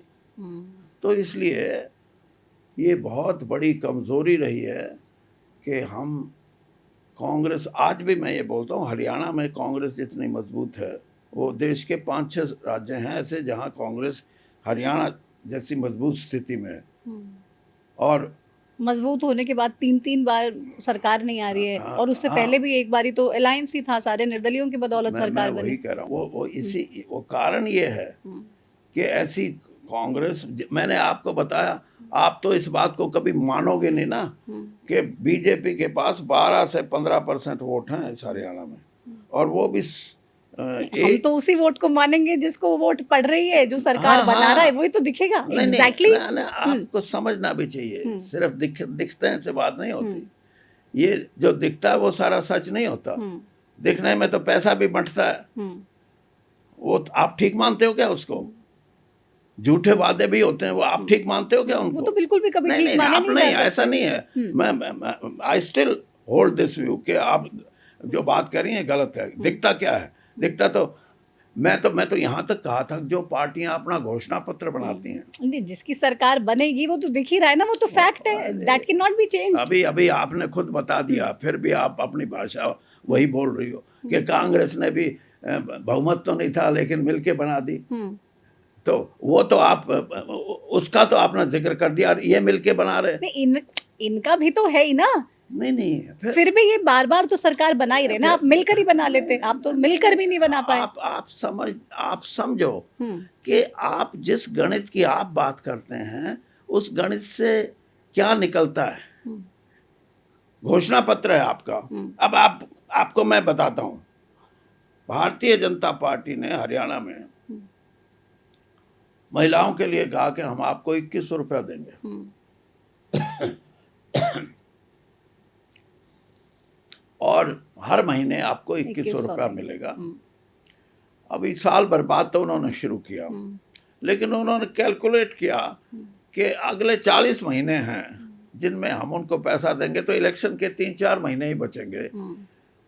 तो इसलिए ये बहुत बड़ी कमज़ोरी रही है कि हम कांग्रेस, आज भी मैं ये बोलता हूँ हरियाणा में कांग्रेस जितनी मजबूत है, वो देश के 5-6 राज्य हैं ऐसे जहाँ कांग्रेस हरियाणा जैसी मजबूत स्थिति में है। और मजबूत होने के बाद 3 बार सरकार नहीं आ रही है, और उससे पहले भी एक बारी तो अलायंस ही था, सारे निर्दलियों की बदौलत सरकार बनी। वही कह रहा हूँ, वो कारण ये है कि ऐसी कांग्रेस, मैंने आपको बताया, आप तो इस बात को कभी मानोगे नहीं ना कि बीजेपी के पास 12 से 15% वोट हैं इस हरियाणा में, और वो भी हम तो उसी वोट को मानेंगे जिसको वोट पड़ रही है, जो सरकार बना रहा है वही तो दिखेगा। एग्जैक्टली। आपको समझना भी चाहिए, सिर्फ दिखते हैं से बात नहीं होती। ये जो दिखता है वो सारा सच नहीं होता, दिखने में तो पैसा भी बंटता है। वो आप ठीक मानते हो क्या उसको? झूठे वादे भी होते हैं, वो आप ठीक मानते हो क्या उनको? वो तो बिल्कुल भी कभी ठीक माने नहीं जा सकते। ऐसा नहीं है। मैं I still hold this view कि आप जो बात कर रही हैं गलत है। दिखता क्या है? दिखता तो मैं तो यहाँ तक कहा था, जो पार्टियां अपना घोषणा पत्र बनाती हैं, जिसकी सरकार बनेगी वो तो दिख ही रहा है ना, वो तो फैक्ट है, that can not be changed. अभी आपने खुद बता दिया, फिर भी आप अपनी भाषा वही बोल रही हो कि कांग्रेस ने भी बहुमत तो नहीं था लेकिन मिलके बना दी। तो वो तो आप उसका तो आपने जिक्र कर दिया, ये मिलके बना रहे। इनका भी तो है ही ना। नहीं फिर भी ये बार बार तो सरकार बना ही रहे ना, आप मिलकर ही बना लेते, आप तो मिलकर भी नहीं बना पाए। आप समझो कि आप जिस गणित की आप बात करते हैं उस गणित से क्या निकलता है। घोषणा पत्र है आपका। अब आपको मैं बताता हूं, भारतीय जनता पार्टी ने हरियाणा में महिलाओं के लिए कहा कि हम आपको 2100 रुपया देंगे और हर महीने आपको 2100 रुपया मिलेगा। अभी साल भर बाद तो उन्होंने शुरू किया, लेकिन उन्होंने कैलकुलेट किया कि अगले 40 महीने हैं जिनमें हम उनको पैसा देंगे, तो इलेक्शन के 3-4 महीने ही बचेंगे।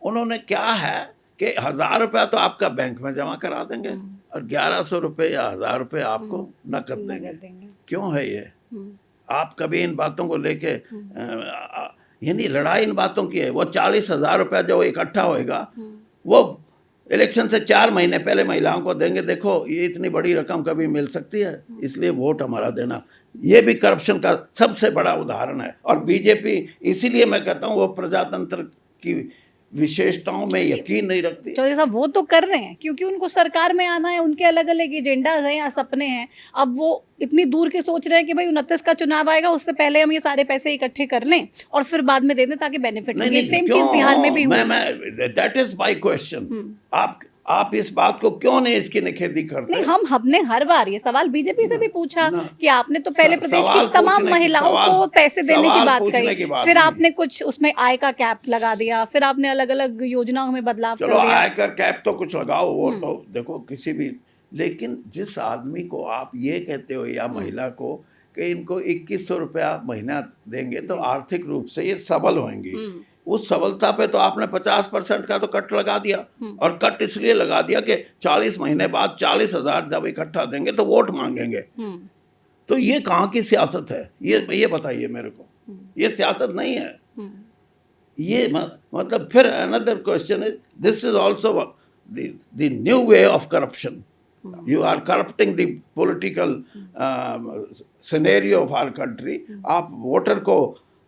उन्होंने क्या है कि 1000 रुपया तो आपका बैंक में जमा करा देंगे और 1100 रुपये या 1000 रुपये आपको नकद देंगे। क्यों है ये? आप कभी इन बातों को लेके, यानी लड़ाई इन बातों की है। वो 40,000 रुपया जो इकट्ठा होएगा वो इलेक्शन से 4 महीने पहले महिलाओं को देंगे। देखो ये इतनी बड़ी रकम कभी मिल सकती है, इसलिए वोट हमारा देना। ये भी करप्शन का सबसे बड़ा उदाहरण है। और बीजेपी, इसीलिए मैं कहता हूँ वो प्रजातंत्र की विशेषताओं में यकीन नहीं रखती। चौधरी साहब वो तो कर रहे हैं क्योंकि उनको सरकार में आना है, उनके अलग अलग एजेंडाज हैं या सपने हैं। अब वो इतनी दूर के सोच रहे हैं कि भाई 29 का चुनाव आएगा, उससे पहले हम ये सारे पैसे इकट्ठे कर लें और फिर बाद में दे दें ताकि बेनिफिट मिले। सेम चीज बिहार में भी हुई। That is my question. आप इस बात को क्यों नहीं इसकी निखेधी करते? नहीं, हमने हर बार ये सवाल बीजेपी से भी पूछा ना, कि आपने तो पहले प्रदेश की सवाल तमाम पूछने की महिलाओं सवाल को पैसे देने की सवाल बात पूछने कही, की बात फिर नहीं। आपने कुछ उसमें आय का कैप लगा दिया, फिर आपने अलग अलग योजनाओं में बदलाव चलो कर दिया। आयकर कैप तो कुछ लगाओ, वो तो देखो किसी भी, लेकिन जिस आदमी को आप ये कहते हो या महिला को कि इनको 2100 रुपया महीना देंगे तो आर्थिक रूप से ये सबल होंगी, उस सबलता पे तो आपने 50% का तो कट लगा दिया। और कट इसलिए लगा दिया कि 40 महीने बाद 40,000 जब इकट्ठा देंगे तो वोट मांगेंगे। तो ये कहाँ की सियासत है? ये बताइए मेरे को। ये सियासत नहीं है। ये मतलब फिर another question is, this is also the new way of corruption. You are corrupting the political scenario of our country. आप वोटर को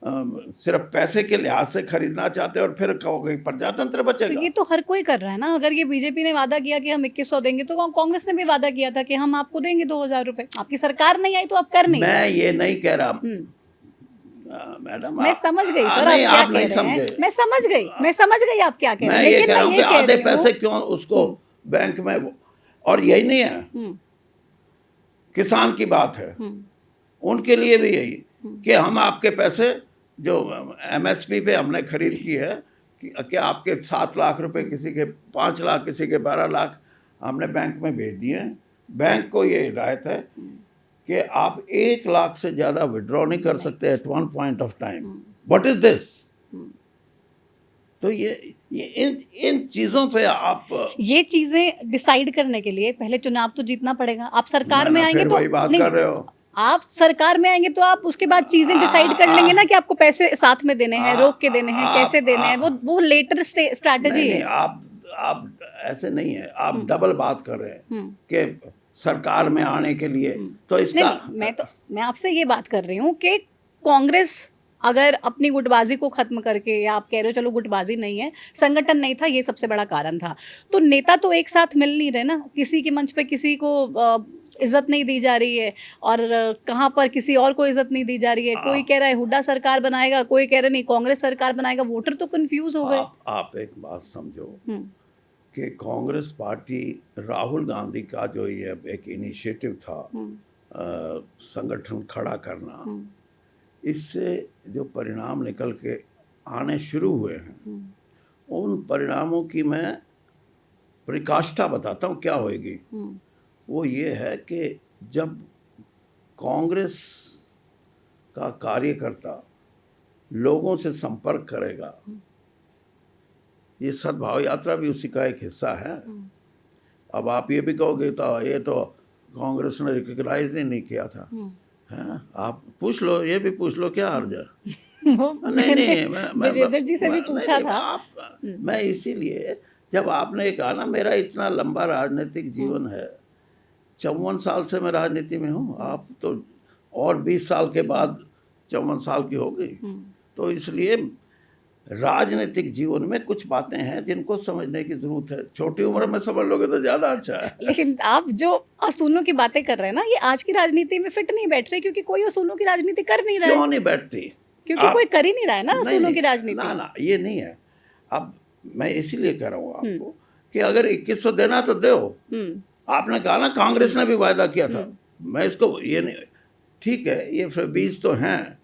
सिर्फ पैसे के लिहाज से खरीदना चाहते हैं और फिर कहोगे प्रजातंत्र तो बचेगा। ये तो हर कोई कर रहा है ना। अगर ये बीजेपी ने वादा किया कि हम 2100 देंगे, तो कांग्रेस ने भी वादा किया था कि हम आपको देंगे 2000 रुपए। आपकी सरकार नहीं आई तो आप कर नहीं। मैं ये नहीं कह रहा मैडम, मैं समझ गई सर, नहीं, आप क्या आप कह नहीं रहे हैं। समझे। मैं समझ गई आप क्या कह रहे मैं हैं, ये लेकिन कह रहा मैं हूँ ये कि कह आधे रही हूँ। पैसे क्यों उसको बैंक में और यही नहीं है, किसान की बात है, उनके लिए भी यही कि हम आपके पैसे जो एमएसपी पे हमने खरीद की है कि आपके 7 लाख रुपए, किसी के 5 लाख, किसी के 12 लाख हमने बैंक में भेज दिए हैं। बैंक को ये हिदायत है कि आप 1 लाख से ज़्यादा विड्रॉ नहीं कर सकते at one point of time. What is this? तो ये इन चीज़ों पे आप, ये चीजें डिसाइड करने के लिए पहले चुनाव तो जीतना पड़ेगा। आप सरकार में आएंगे फिर तो वही बात नहीं, कर रहे हो। आप सरकार में आएंगे तो आप उसके बाद चीजें डिसाइड कर लेंगे ना कि आपको पैसे साथ में देने हैं, रोक के देने हैं, कैसे देने हैं। वो लेटर स्ट्रैटेजी नहीं, है। आप ऐसे नहीं है, आप डबल बात कर रहे हैं कि सरकार में आने के लिए तो इसका नहीं, मैं आपसे ये बात कर रही हूँ कि कांग्रेस अगर अपनी गुटबाजी को खत्म करके, या आप कह रहे हो चलो गुटबाजी नहीं है, संगठन नहीं था, ये सबसे बड़ा कारण था, तो नेता तो एक साथ मिल नहीं रहे ना। किसी के मंच पे किसी को इज्जत नहीं दी जा रही है, और कहाँ पर किसी और को इज्जत नहीं दी जा रही है। कोई कह रहा है हुड्डा सरकार बनाएगा, कोई कह रहा नहीं कांग्रेस सरकार बनाएगा। वोटर तो कंफ्यूज हो गए। आप एक बात समझो कि कांग्रेस पार्टी, राहुल गांधी का जो ये एक इनिशिएटिव था संगठन खड़ा करना, इससे जो परिणाम निकल के आने शुरू हुए हैं, उन परिणामों की मैं परिकाष्ठा बताता हूँ क्या होएगी। वो ये है कि जब कांग्रेस का कार्यकर्ता लोगों से संपर्क करेगा, ये सद्भाव यात्रा भी उसी का एक हिस्सा है। अब आप ये भी कहोगे तो ये तो कांग्रेस ने रिकॉग्नाइज नहीं किया था, है? आप पूछ लो, ये भी पूछ लो, क्या हर्ज है। नहीं, विजेंद्र जी से भी पूछा था। मैं इसीलिए, जब आपने कहा ना मेरा इतना लंबा राजनीतिक जीवन है, 54 साल से मैं राजनीति में हूँ, आप तो और 20 साल के बाद 54 साल की हो गई, तो इसलिए राजनीतिक जीवन में कुछ बातें हैं जिनको समझने की जरूरत है। छोटी उम्र में समझ लोगे तो ज्यादा अच्छा है। लेकिन आप जो असूलों की बातें कर रहे हैं ना, ये आज की राजनीति में फिट नहीं बैठ रहे, क्योंकि कोई असूलों की राजनीति कर नहीं रहा है। क्यों नहीं बैठती? क्योंकि कोई कर ही नहीं रहा है ना असूलों की राजनीति। ना, ये नहीं है। अब मैं इसीलिए कह रहा हूँ आपको कि अगर 2100 देना तो दो। आपने कहा ना कांग्रेस ने भी वायदा किया था, मैं इसको ये नहीं, ठीक है, ये फिर 20 तो हैं,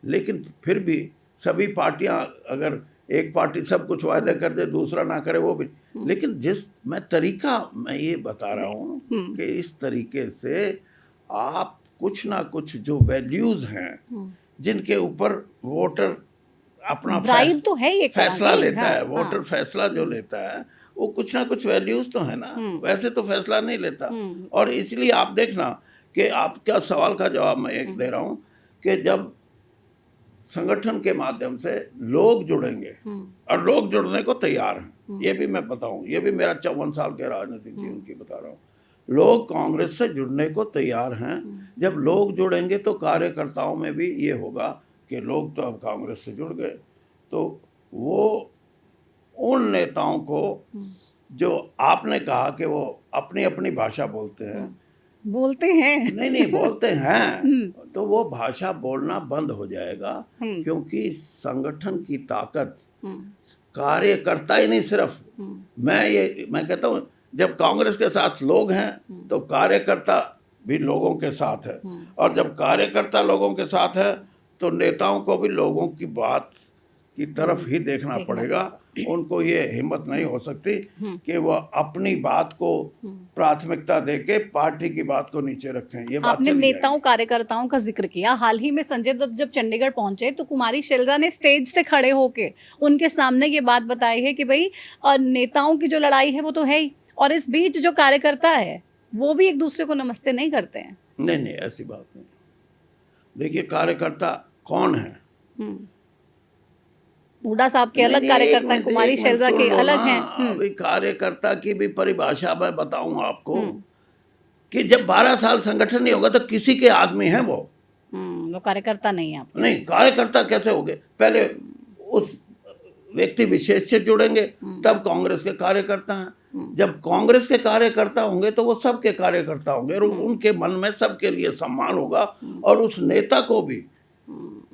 लेकिन फिर भी सभी पार्टियां, अगर एक पार्टी सब कुछ वायदे कर दे, दूसरा ना करे, वो भी, लेकिन जिस मैं तरीका मैं ये बता रहा हूँ कि इस तरीके से आप कुछ ना कुछ जो वैल्यूज हैं जिनके ऊपर वोटर अपना तो है, ये फैसला लेता है, वोटर फैसला जो लेता है, वो कुछ ना कुछ वैल्यूज तो है ना, वैसे तो फैसला नहीं लेता। और इसलिए आप देखना कि आपका सवाल का जवाब मैं एक दे रहा हूँ कि जब संगठन के माध्यम से लोग जुड़ेंगे, और लोग जुड़ने को तैयार हैं, ये भी मैं बताऊं, ये भी मेरा 54 साल के राजनीतिक जीवन की बता रहा हूँ, लोग कांग्रेस से जुड़ने को तैयार हैं। जब लोग जुड़ेंगे तो कार्यकर्ताओं में भी ये होगा कि लोग तो अब कांग्रेस से जुड़ गए, तो वो उन नेताओं को जो आपने कहा कि वो अपनी अपनी भाषा बोलते हैं, बोलते हैं। नहीं बोलते हैं, हम्म। तो वो भाषा बोलना बंद हो जाएगा, हम्म। क्योंकि संगठन की ताकत हम्म। कार्यकर्ता ही नहीं सिर्फ, मैं कहता हूँ जब कांग्रेस के साथ लोग हैं तो कार्यकर्ता भी लोगों के साथ है, और जब कार्यकर्ता लोगों के साथ है तो नेताओं को भी लोगों की बात की तरफ ही देखना पड़ेगा। उनको ये हिम्मत नहीं हो सकती कि वो अपनी बात को प्राथमिकता देके पार्टी की बात को नीचे रखें। ये बात आपने चली नेताओं जाएगी। कार्यकर्ताओं का जिक्र किया। हाल ही में संजय दत्त जब चंडीगढ़ पहुंचे तो कुमारी शैलजा ने स्टेज से खड़े होके उनके सामने ये बात बताई है कि भाई नेताओं की जो लड़ाई है वो तो है ही, और इस बीच जो कार्यकर्ता है वो भी एक दूसरे को नमस्ते नहीं करते हैं। नहीं ऐसी बात नहीं। देखिए कार्यकर्ता कौन है? हुड्डा साहब के अलग कार्यकर्ता हैं, कुमारी शैलजा के अलग हैं। अभी कार्यकर्ता की भी परिभाषा मैं बताऊं आपको कि जब 12 साल संगठन नहीं होगा तो किसी के आदमी हैं वो कार्यकर्ता नहीं है आपके। नहीं, कार्यकर्ता कैसे होंगे? पहले उस व्यक्ति विशेष से जुड़ेंगे तब कांग्रेस के कार्यकर्ता हैं। जब कांग्रेस के कार्यकर्ता होंगे तो वो सबके कार्यकर्ता होंगे, और उनके मन में सबके लिए सम्मान होगा, और उस नेता को भी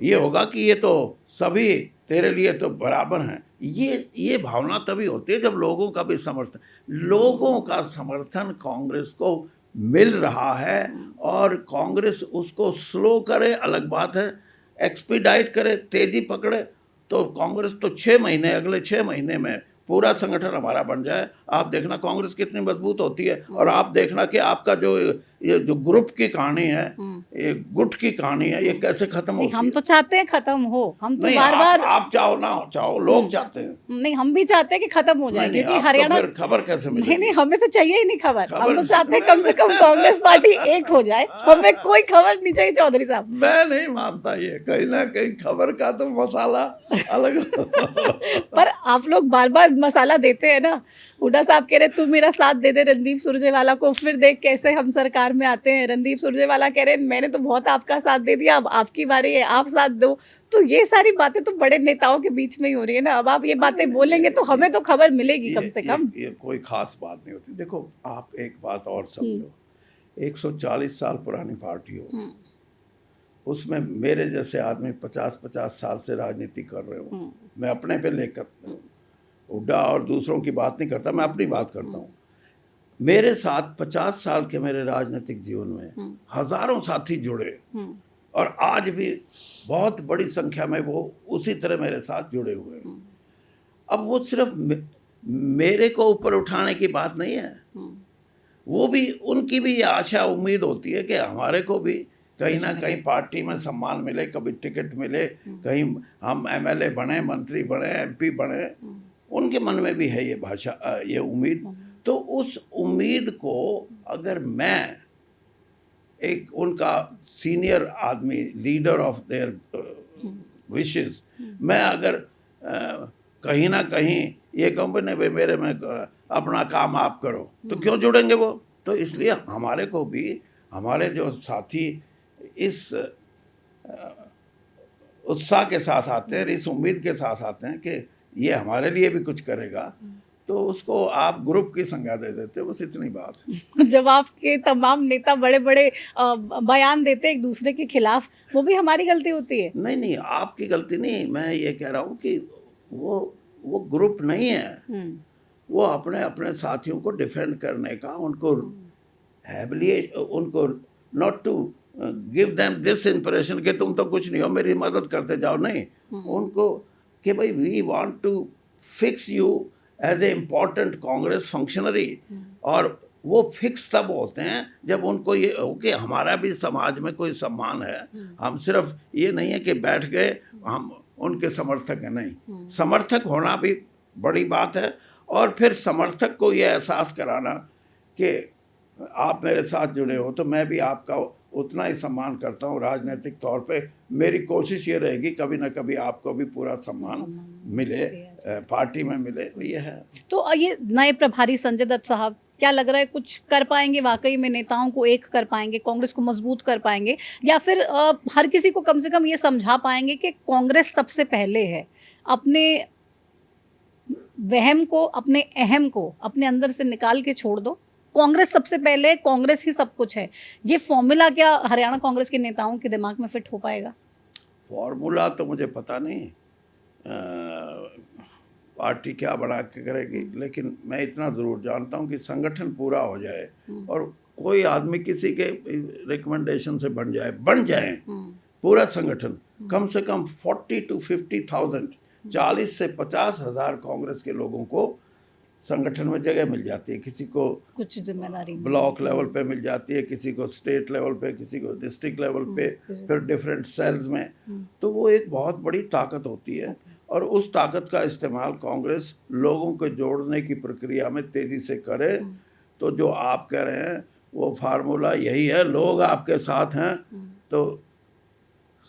ये होगा कि ये तो सभी तेरे लिए तो बराबर हैं। ये भावना तभी होती है जब लोगों का भी लोगों का समर्थन कांग्रेस को मिल रहा है, और कांग्रेस उसको स्लो करे अलग बात है, एक्सपीडाइट करे, तेजी पकड़े, तो कांग्रेस तो 6 महीने, अगले 6 महीने में पूरा संगठन हमारा बन जाए। आप देखना कांग्रेस कितनी मजबूत होती है, और आप देखना कि आपका ये जो ग्रुप की कहानी है, ये गुट की कहानी है, ये कैसे खत्म होती है। हम तो चाहते हैं खत्म हो, हम तो नहीं, बार आप चाहो ना चाहो, लोग चाहते हैं। नहीं, हम भी चाहते हैं कि खत्म हो जाए, क्योंकि हरियाणा तो खबर कैसे मिलेगी? नहीं हमें तो चाहिए ही नहीं खबर। हम तो चाहते हैं कम से कम कांग्रेस पार्टी एक हो जाए, हमें कोई खबर नहीं चाहिए चौधरी साहब। मैं नहीं मानता ये, कहीं ना कहीं खबर का तो मसाला अलग। पर आप लोग बार बार मसाला देते हैं ना। हुड्डा साहब कह रहे तू मेरा साथ दे दे रणदीप सुरजेवाला को, फिर देख कैसे हम सरकार में आते हैं। रणदीप सुरजेवाला कह रहे हैं मैंने तो बहुत आपका साथ दे दिया, अब आपकी बारी है, आप साथ दो। तो ये सारी बातें तो बड़े नेताओं के बीच में ही हो रही है ना। अब आप ये बातें बोलेंगे तो हमें तो खबर मिलेगी कम से कम। ये कोई खास बात नहीं होती। देखो आप एक बात और समझो, 140 साल पुरानी पार्टी हो, उसमें मेरे जैसे आदमी 50-50 साल से राजनीति कर रहे हो। मैं अपने पे लेकर हुड्डा और दूसरों की बात नहीं करता, मैं अपनी बात करता हूँ। मेरे साथ 50 साल के मेरे राजनीतिक जीवन में हजारों साथी जुड़े, और आज भी बहुत बड़ी संख्या में वो उसी तरह मेरे साथ जुड़े हुए हैं। अब वो सिर्फ मेरे को ऊपर उठाने की बात नहीं है, वो भी, उनकी भी ये आशा उम्मीद होती है कि हमारे को भी कहीं ना कहीं पार्टी में सम्मान मिले, कभी टिकट मिले, कहीं हम एमएलए बने, मंत्री बने, एमपी बने। उनके मन में भी है ये भाषा, ये उम्मीद। तो उस उम्मीद को अगर मैं एक उनका सीनियर आदमी, लीडर ऑफ देयर विशेस, मैं अगर कहीं ना कहीं ये कहूँ नहीं भाई मेरे में अपना काम आप करो, तो क्यों जुड़ेंगे वो? तो इसलिए हमारे को भी, हमारे जो साथी इस उत्साह के साथ आते हैं, इस उम्मीद के साथ आते हैं कि ये हमारे लिए भी कुछ करेगा, तो उसको आप ग्रुप की संज्ञा दे देते हो, बस इतनी बात है। जब आपके तमाम नेता बड़े बड़े बयान देते हैं एक दूसरे के खिलाफ, वो भी हमारी गलती होती है? नहीं आपकी गलती नहीं, मैं ये कह रहा हूँ कि वो ग्रुप नहीं है, वो अपने अपने साथियों को डिफेंड करने का, उनको उनको not to give them this impression कि तुम तो कुछ नहीं हो, मेरी मदद करते जाओ, नहीं, उनको कि भाई we want to fix you as a important Congress functionary. और वो फिक्स तब होते हैं जब उनको ये हो कि हमारा भी समाज में कोई सम्मान है, हम सिर्फ ये नहीं है कि बैठ गए हम उनके समर्थक हैं, नहीं, समर्थक होना भी बड़ी बात है, और फिर समर्थक को ये एहसास कराना कि आप मेरे साथ जुड़े हो तो मैं भी आपका उतना ही सम्मान करता हूँ। राजनीतिक तौर पे मेरी कोशिश ये रहेगी कभी ना कभी आपको भी पूरा सम्मान मिले, पार्टी में मिले, ये है। तो ये नए प्रभारी संजय दत्त साहब, क्या लग रहा है कुछ कर पाएंगे वाकई में? नेताओं को एक कर पाएंगे, कांग्रेस को मजबूत कर पाएंगे, या फिर हर किसी को कम से कम ये समझा पाएंगे कि कांग्रेस सबसे पहले है? अपने वहम को, अपने अहम को अपने अंदर से निकाल के छोड़ दो, कांग्रेस सबसे पहले, कांग्रेस ही सब कुछ है, ये फॉर्मूला क्या हरियाणा कांग्रेस के नेताओं के दिमाग में फिट हो पाएगा? फॉर्मूला तो मुझे पता नहीं, पार्टी क्या बना के करेगी, लेकिन मैं इतना ज़रूर जानता हूँ कि संगठन पूरा हो जाए और कोई आदमी किसी के रिकमेंडेशन से बन जाए पूरा संगठन, कम से कम 40 to 50,000, 40 से 50,000 कांग्रेस के लोगों को संगठन में जगह मिल जाती है। किसी को कुछ जिम्मेदारी ब्लॉक लेवल पे मिल जाती है, किसी को स्टेट लेवल पे, किसी को डिस्ट्रिक्ट लेवल पे, फिर डिफरेंट सेल्स में। तो वो एक बहुत बड़ी ताकत होती है और उस ताकत का इस्तेमाल कांग्रेस लोगों को जोड़ने की प्रक्रिया में तेजी से करे। तो जो आप कह रहे हैं वो फार्मूला यही है, लोग आपके साथ हैं तो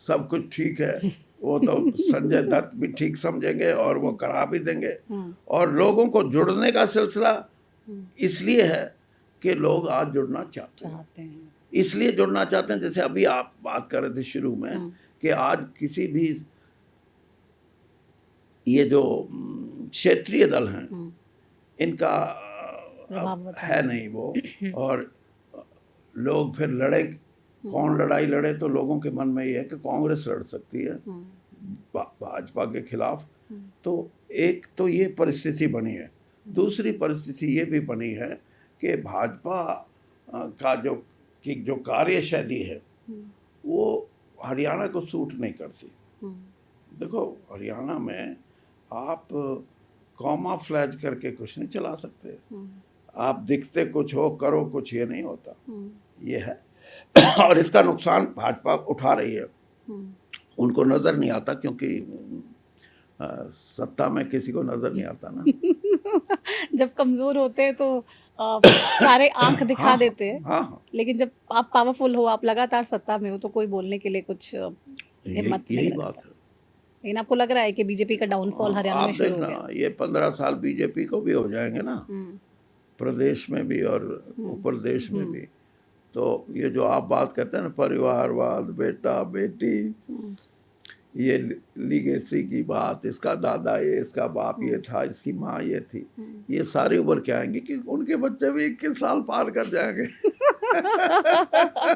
सब कुछ ठीक है। वो तो संजय दत्त भी ठीक समझेंगे और वो करा भी देंगे। और लोगों को जुड़ने का सिलसिला इसलिए है कि लोग आज जुड़ना चाहते हैं, इसलिए जुड़ना चाहते हैं। जैसे अभी आप बात कर रहे थे शुरू में कि आज किसी भी ये जो क्षेत्रीय दल हैं इनका है नहीं वो, और लोग फिर लड़े, कौन लड़ाई लड़े, तो लोगों के मन में ये है कि कांग्रेस लड़ सकती है भाजपा के खिलाफ। तो एक तो ये परिस्थिति बनी है, दूसरी परिस्थिति ये भी बनी है कि भाजपा का जो कार्यशैली है वो हरियाणा को सूट नहीं करती। देखो हरियाणा में आप कॉमा फ्लैज करके कुछ नहीं चला सकते, आप दिखते कुछ हो करो कुछ, ये नहीं होता, ये है। और इसका नुकसान भाजपा उठा रही है, उनको नजर नहीं आता क्योंकि सत्ता में किसी को नजर नहीं आता ना। जब कमजोर होते हैं तो सारे आंख दिखा देते हैं। हाँ। लेकिन जब आप पावरफुल हो, आप लगातार सत्ता में हो, तो कोई बोलने के लिए कुछ हिम्मत नहीं यही रखता। बात है। लेकिन आपको लग रहा है कि बीजेपी का डाउनफॉल हरियाणा में शुरू हो गया? ये 15 साल बीजेपी को भी हो जाएंगे ना, प्रदेश में भी और ऊपर देश में भी। तो ये जो आप बात कहते हैं ना, परिवारवाद, बेटा बेटी, ये लीगेसी की बात, इसका दादा ये, इसका बाप ये था, इसकी माँ ये थी, ये सारी उम्र क्या आएंगे कि उनके बच्चे भी 21 साल पार कर जाएंगे।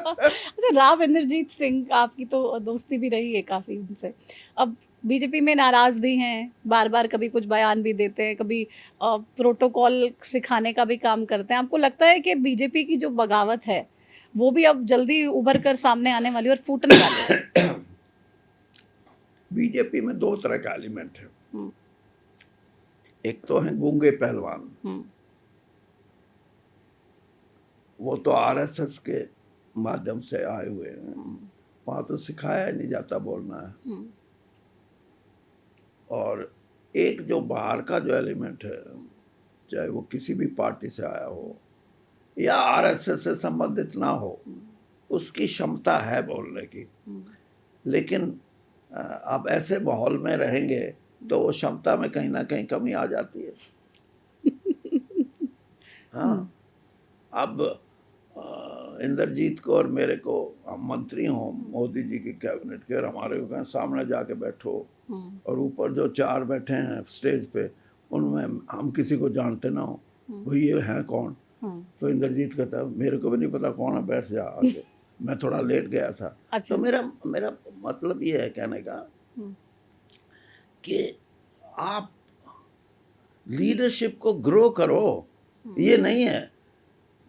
अच्छा, राव इंद्रजीत सिंह, आपकी तो दोस्ती भी रही है काफी उनसे, अब बीजेपी में नाराज भी हैं, बार बार कभी कुछ बयान भी देते हैं, कभी प्रोटोकॉल सिखाने का भी काम करते हैं। आपको लगता है कि बीजेपी की जो बगावत है वो भी अब जल्दी उभर कर सामने आने वाली और फूटने वाली है? बीजेपी में दो तरह का एलिमेंट है, एक तो है गूंगे पहलवान, वो तो आरएसएस के माध्यम से आए हुए हैं, वहां तो सिखाया नहीं जाता बोलना है। और एक जो बाहर का जो एलिमेंट है, चाहे वो किसी भी पार्टी से आया हो या आरएसएस से संबंधित ना हो, उसकी क्षमता है बोलने की, लेकिन आप ऐसे माहौल में रहेंगे तो वो क्षमता में कहीं ना कहीं कमी आ जाती है। हाँ, अब इंद्रजीत को और मेरे को, हम मंत्री हों मोदी जी की कैबिनेट के, और हमारे को कहें सामने जाके बैठो, और ऊपर जो 4 बैठे हैं स्टेज पे उनमें हम किसी को जानते ना हो, भाई ये हैं कौन, तो इंद्रजीत कहता है मेरे को भी नहीं पता कौन है, बैठ जा आगे। मैं थोड़ा लेट गया था। अच्छा। तो मेरा मतलब ये है कहने का कि आप लीडरशिप को ग्रो करो, ये नहीं है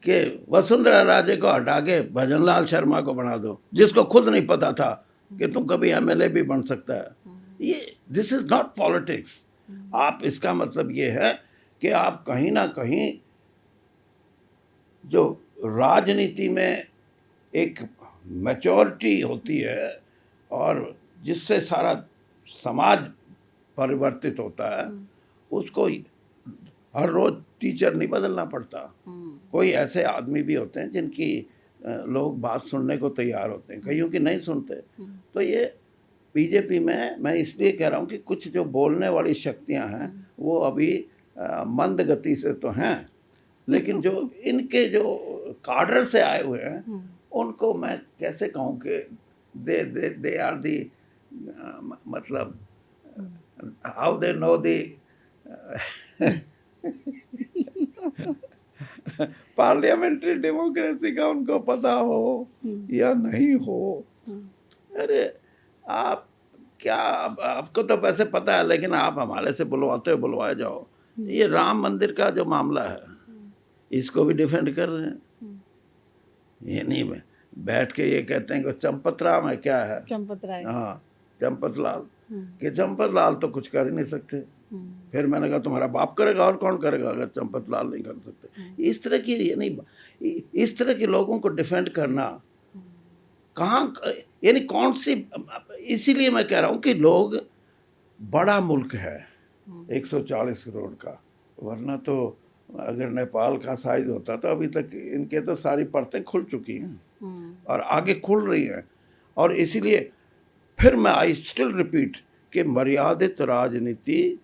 कि वसुंधरा राजे को हटा के भजनलाल शर्मा को बना दो, जिसको खुद नहीं पता था कि तुम कभी एमएलए भी बन सकता है। ये दिस इज नॉट पॉलिटिक्स। आप, इसका मतलब ये है कि आप कहीं ना कहीं जो राजनीति में एक मैच्योरिटी होती है और जिससे सारा समाज परिवर्तित होता है, उसको हर रोज टीचर नहीं बदलना पड़ता। कोई ऐसे आदमी भी होते हैं जिनकी लोग बात सुनने को तैयार होते हैं, कईयों की नहीं सुनते। तो ये बीजेपी में मैं इसलिए कह रहा हूँ कि कुछ जो बोलने वाली शक्तियाँ हैं वो अभी मंद गति से तो हैं, लेकिन जो इनके जो काडर से आए हुए हैं उनको मैं कैसे कहूँ कि दे आर दी, मतलब how they know the parliamentary democracy का उनको पता हो या नहीं हो। अरे आप क्या, आपको तो वैसे पता है, लेकिन आप हमारे से बुलवाते बुलवाए जाओ। ये राम मंदिर का जो मामला है, इसको भी डिफेंड कर रहे हैं। ये नहीं बैठ के ये कहते हैं कि चंपत राम है, क्या है, चंपत राय, हाँ चंपत लाल, कि चंपत लाल तो कुछ कर ही नहीं सकते। फिर मैंने कहा तुम्हारा बाप करेगा, और कौन करेगा अगर चंपत लाल नहीं कर सकते। इस तरह की, ये नहीं, इस तरह के लोगों को डिफेंड करना कहाँ, यानी कौन सी, इसीलिए मैं कह रहा हूँ कि लोग, बड़ा मुल्क है 140 करोड़ का, वरना तो अगर नेपाल का साइज होता तो अभी तक इनके तो सारी परतें खुल चुकी हैं और आगे खुल रही हैं। और इसीलिए फिर मैं आई स्टिल रिपीट कि मर्यादित राजनीति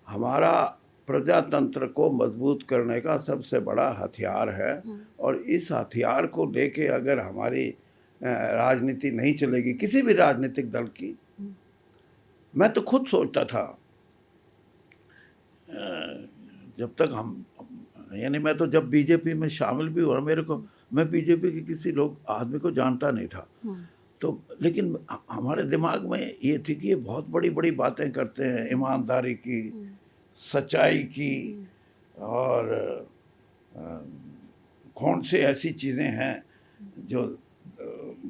हमारा प्रजातंत्र को मजबूत करने का सबसे बड़ा हथियार है। और इस हथियार को लेके अगर हमारी राजनीति नहीं चलेगी, किसी भी राजनीतिक दल की, मैं तो खुद सोचता था जब तक हम, यानी मैं तो जब बीजेपी में शामिल भी हुआ, मैं बीजेपी के किसी लोग आदमी को जानता नहीं था, तो लेकिन हमारे दिमाग में ये थी कि ये बहुत बड़ी बड़ी बातें करते हैं, ईमानदारी की, सच्चाई की, और कौन से ऐसी चीज़ें हैं जो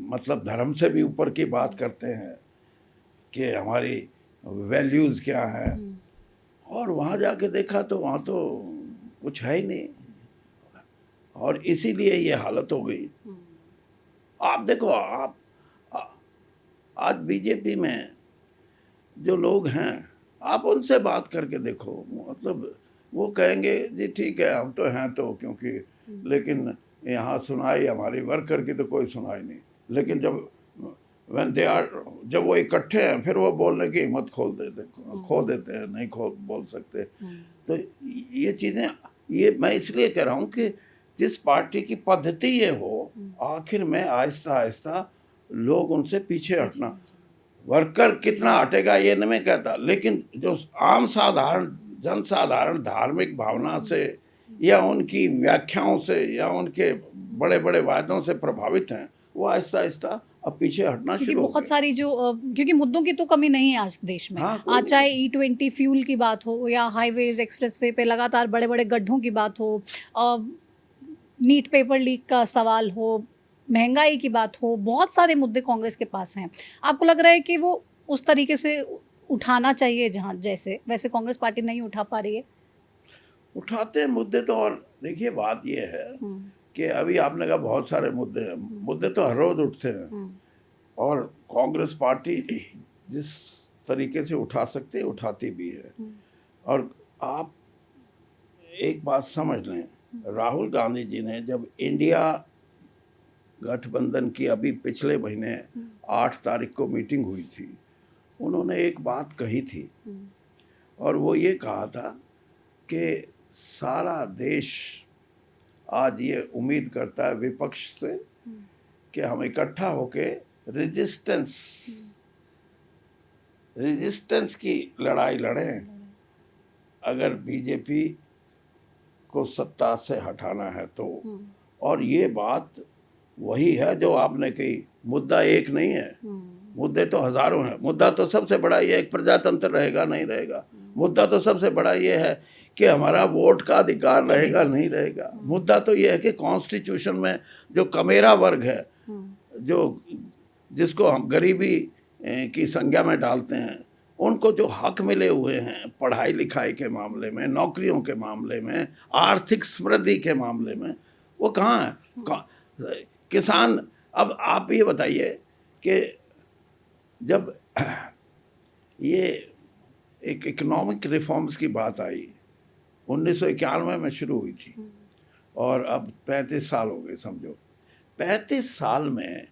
मतलब धर्म से भी ऊपर की बात करते हैं कि हमारी वैल्यूज़ क्या हैं। और वहाँ जाके देखा तो वहाँ तो कुछ है ही नहीं, और इसीलिए ये हालत हो गई। आप देखो, आप आज बीजेपी में जो लोग हैं, आप उनसे बात करके देखो, मतलब वो कहेंगे जी ठीक है हम तो हैं, तो क्योंकि, लेकिन यहाँ सुनाई हमारी वर्कर की तो कोई सुनाई नहीं। लेकिन जब जब वो इकट्ठे हैं, फिर वो बोलने की हिम्मत खो देते हैं, नहीं बोल सकते। तो ये चीज़ें, ये मैं इसलिए कह रहा हूँ कि जिस पार्टी की पद्धति ये हो, आखिर में आहिस्ता आहिस्ता लोग उनसे पीछे हटना, वर्कर कितना हटेगा ये नहीं मैं कहता, लेकिन जो आम साधारण जनसाधारण धार्मिक भावना से या उनकी व्याख्याओं से या उनके बड़े बड़े वायदों से प्रभावित हैं, वो आहिस्ता आहिस्ता अब पीछे हटना क्योंकि शुरू हो बहुत गए। सारी जो क्योंकि मुद्दों की तो कमी नहीं है आज देश में। हाँ, आज चाहे E20 फ्यूल की बात हो, या हाईवेज एक्सप्रेसवे पे लगातार बड़े बड़े गड्ढों की बात हो, नीट पेपर लीक का सवाल हो, महंगाई की बात हो, बहुत सारे मुद्दे कांग्रेस के पास हैं। आपको लग रहा है कि वो उस तरीके से उठाना चाहिए जहाँ जैसे, वैसे कांग्रेस पार्टी नहीं उठा पा रही है? उठाते हैं मुद्दे तो, और देखिए बात ये है कि अभी आपने कहा बहुत सारे मुद्दे हैं, मुद्दे तो हर रोज उठते हैं, और कांग्रेस पार्टी जिस तरीके से उठा सकते उठाती भी है। और आप एक बात समझ लें, राहुल गांधी जी ने जब इंडिया गठबंधन की अभी पिछले महीने 8 तारीख को मीटिंग हुई थी, उन्होंने एक बात कही थी, और वो ये कहा था कि सारा देश आज ये उम्मीद करता है विपक्ष से कि हम इकट्ठा होके रेजिस्टेंस की लड़ाई लड़ें अगर बीजेपी को सत्ता से हटाना है तो। और ये बात वही है जो आपने कही, मुद्दा एक नहीं है, मुद्दे तो हजारों हैं। मुद्दा तो सबसे बड़ा ये एक प्रजातंत्र रहेगा नहीं रहेगा, मुद्दा तो सबसे बड़ा ये है कि हमारा वोट का अधिकार रहेगा नहीं रहेगा, मुद्दा तो ये है कि कॉन्स्टिट्यूशन में जो कमेरा वर्ग है, जो जिसको हम गरीबी की संज्ञा में डालते हैं, उनको जो हक मिले हुए हैं पढ़ाई लिखाई के मामले में, नौकरियों के मामले में, आर्थिक समृद्धि के मामले में, वो कहाँ है? किसान, अब आप ये बताइए कि जब ये एक इकोनॉमिक रिफॉर्म्स की बात आई 1991 में शुरू हुई थी, और अब 35 साल हो गए समझो। 35 साल में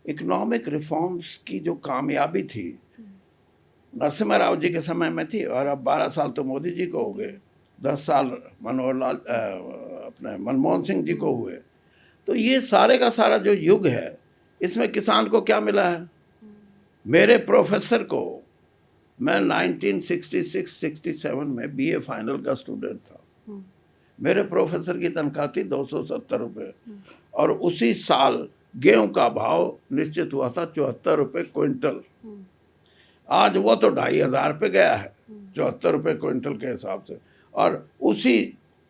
इकोनॉमिक रिफॉर्म्स की जो कामयाबी थी नरसिम्हा राव जी के समय में थी, और अब 12 साल तो मोदी जी को हो गए, 10 साल अपने मनमोहन सिंह जी को हुए। तो ये सारे का सारा जो युग है, इसमें किसान को क्या मिला है? मेरे प्रोफेसर को, मैं 1966-67 में BA फाइनल का स्टूडेंट था, मेरे प्रोफेसर की तनख्वाह थी 270 रुपये, और उसी साल गेहूं का भाव निश्चित हुआ था 74 रुपये क्विंटल। आज वो तो 2,500 पे गया है 74 रुपये क्विंटल के हिसाब से। और उसी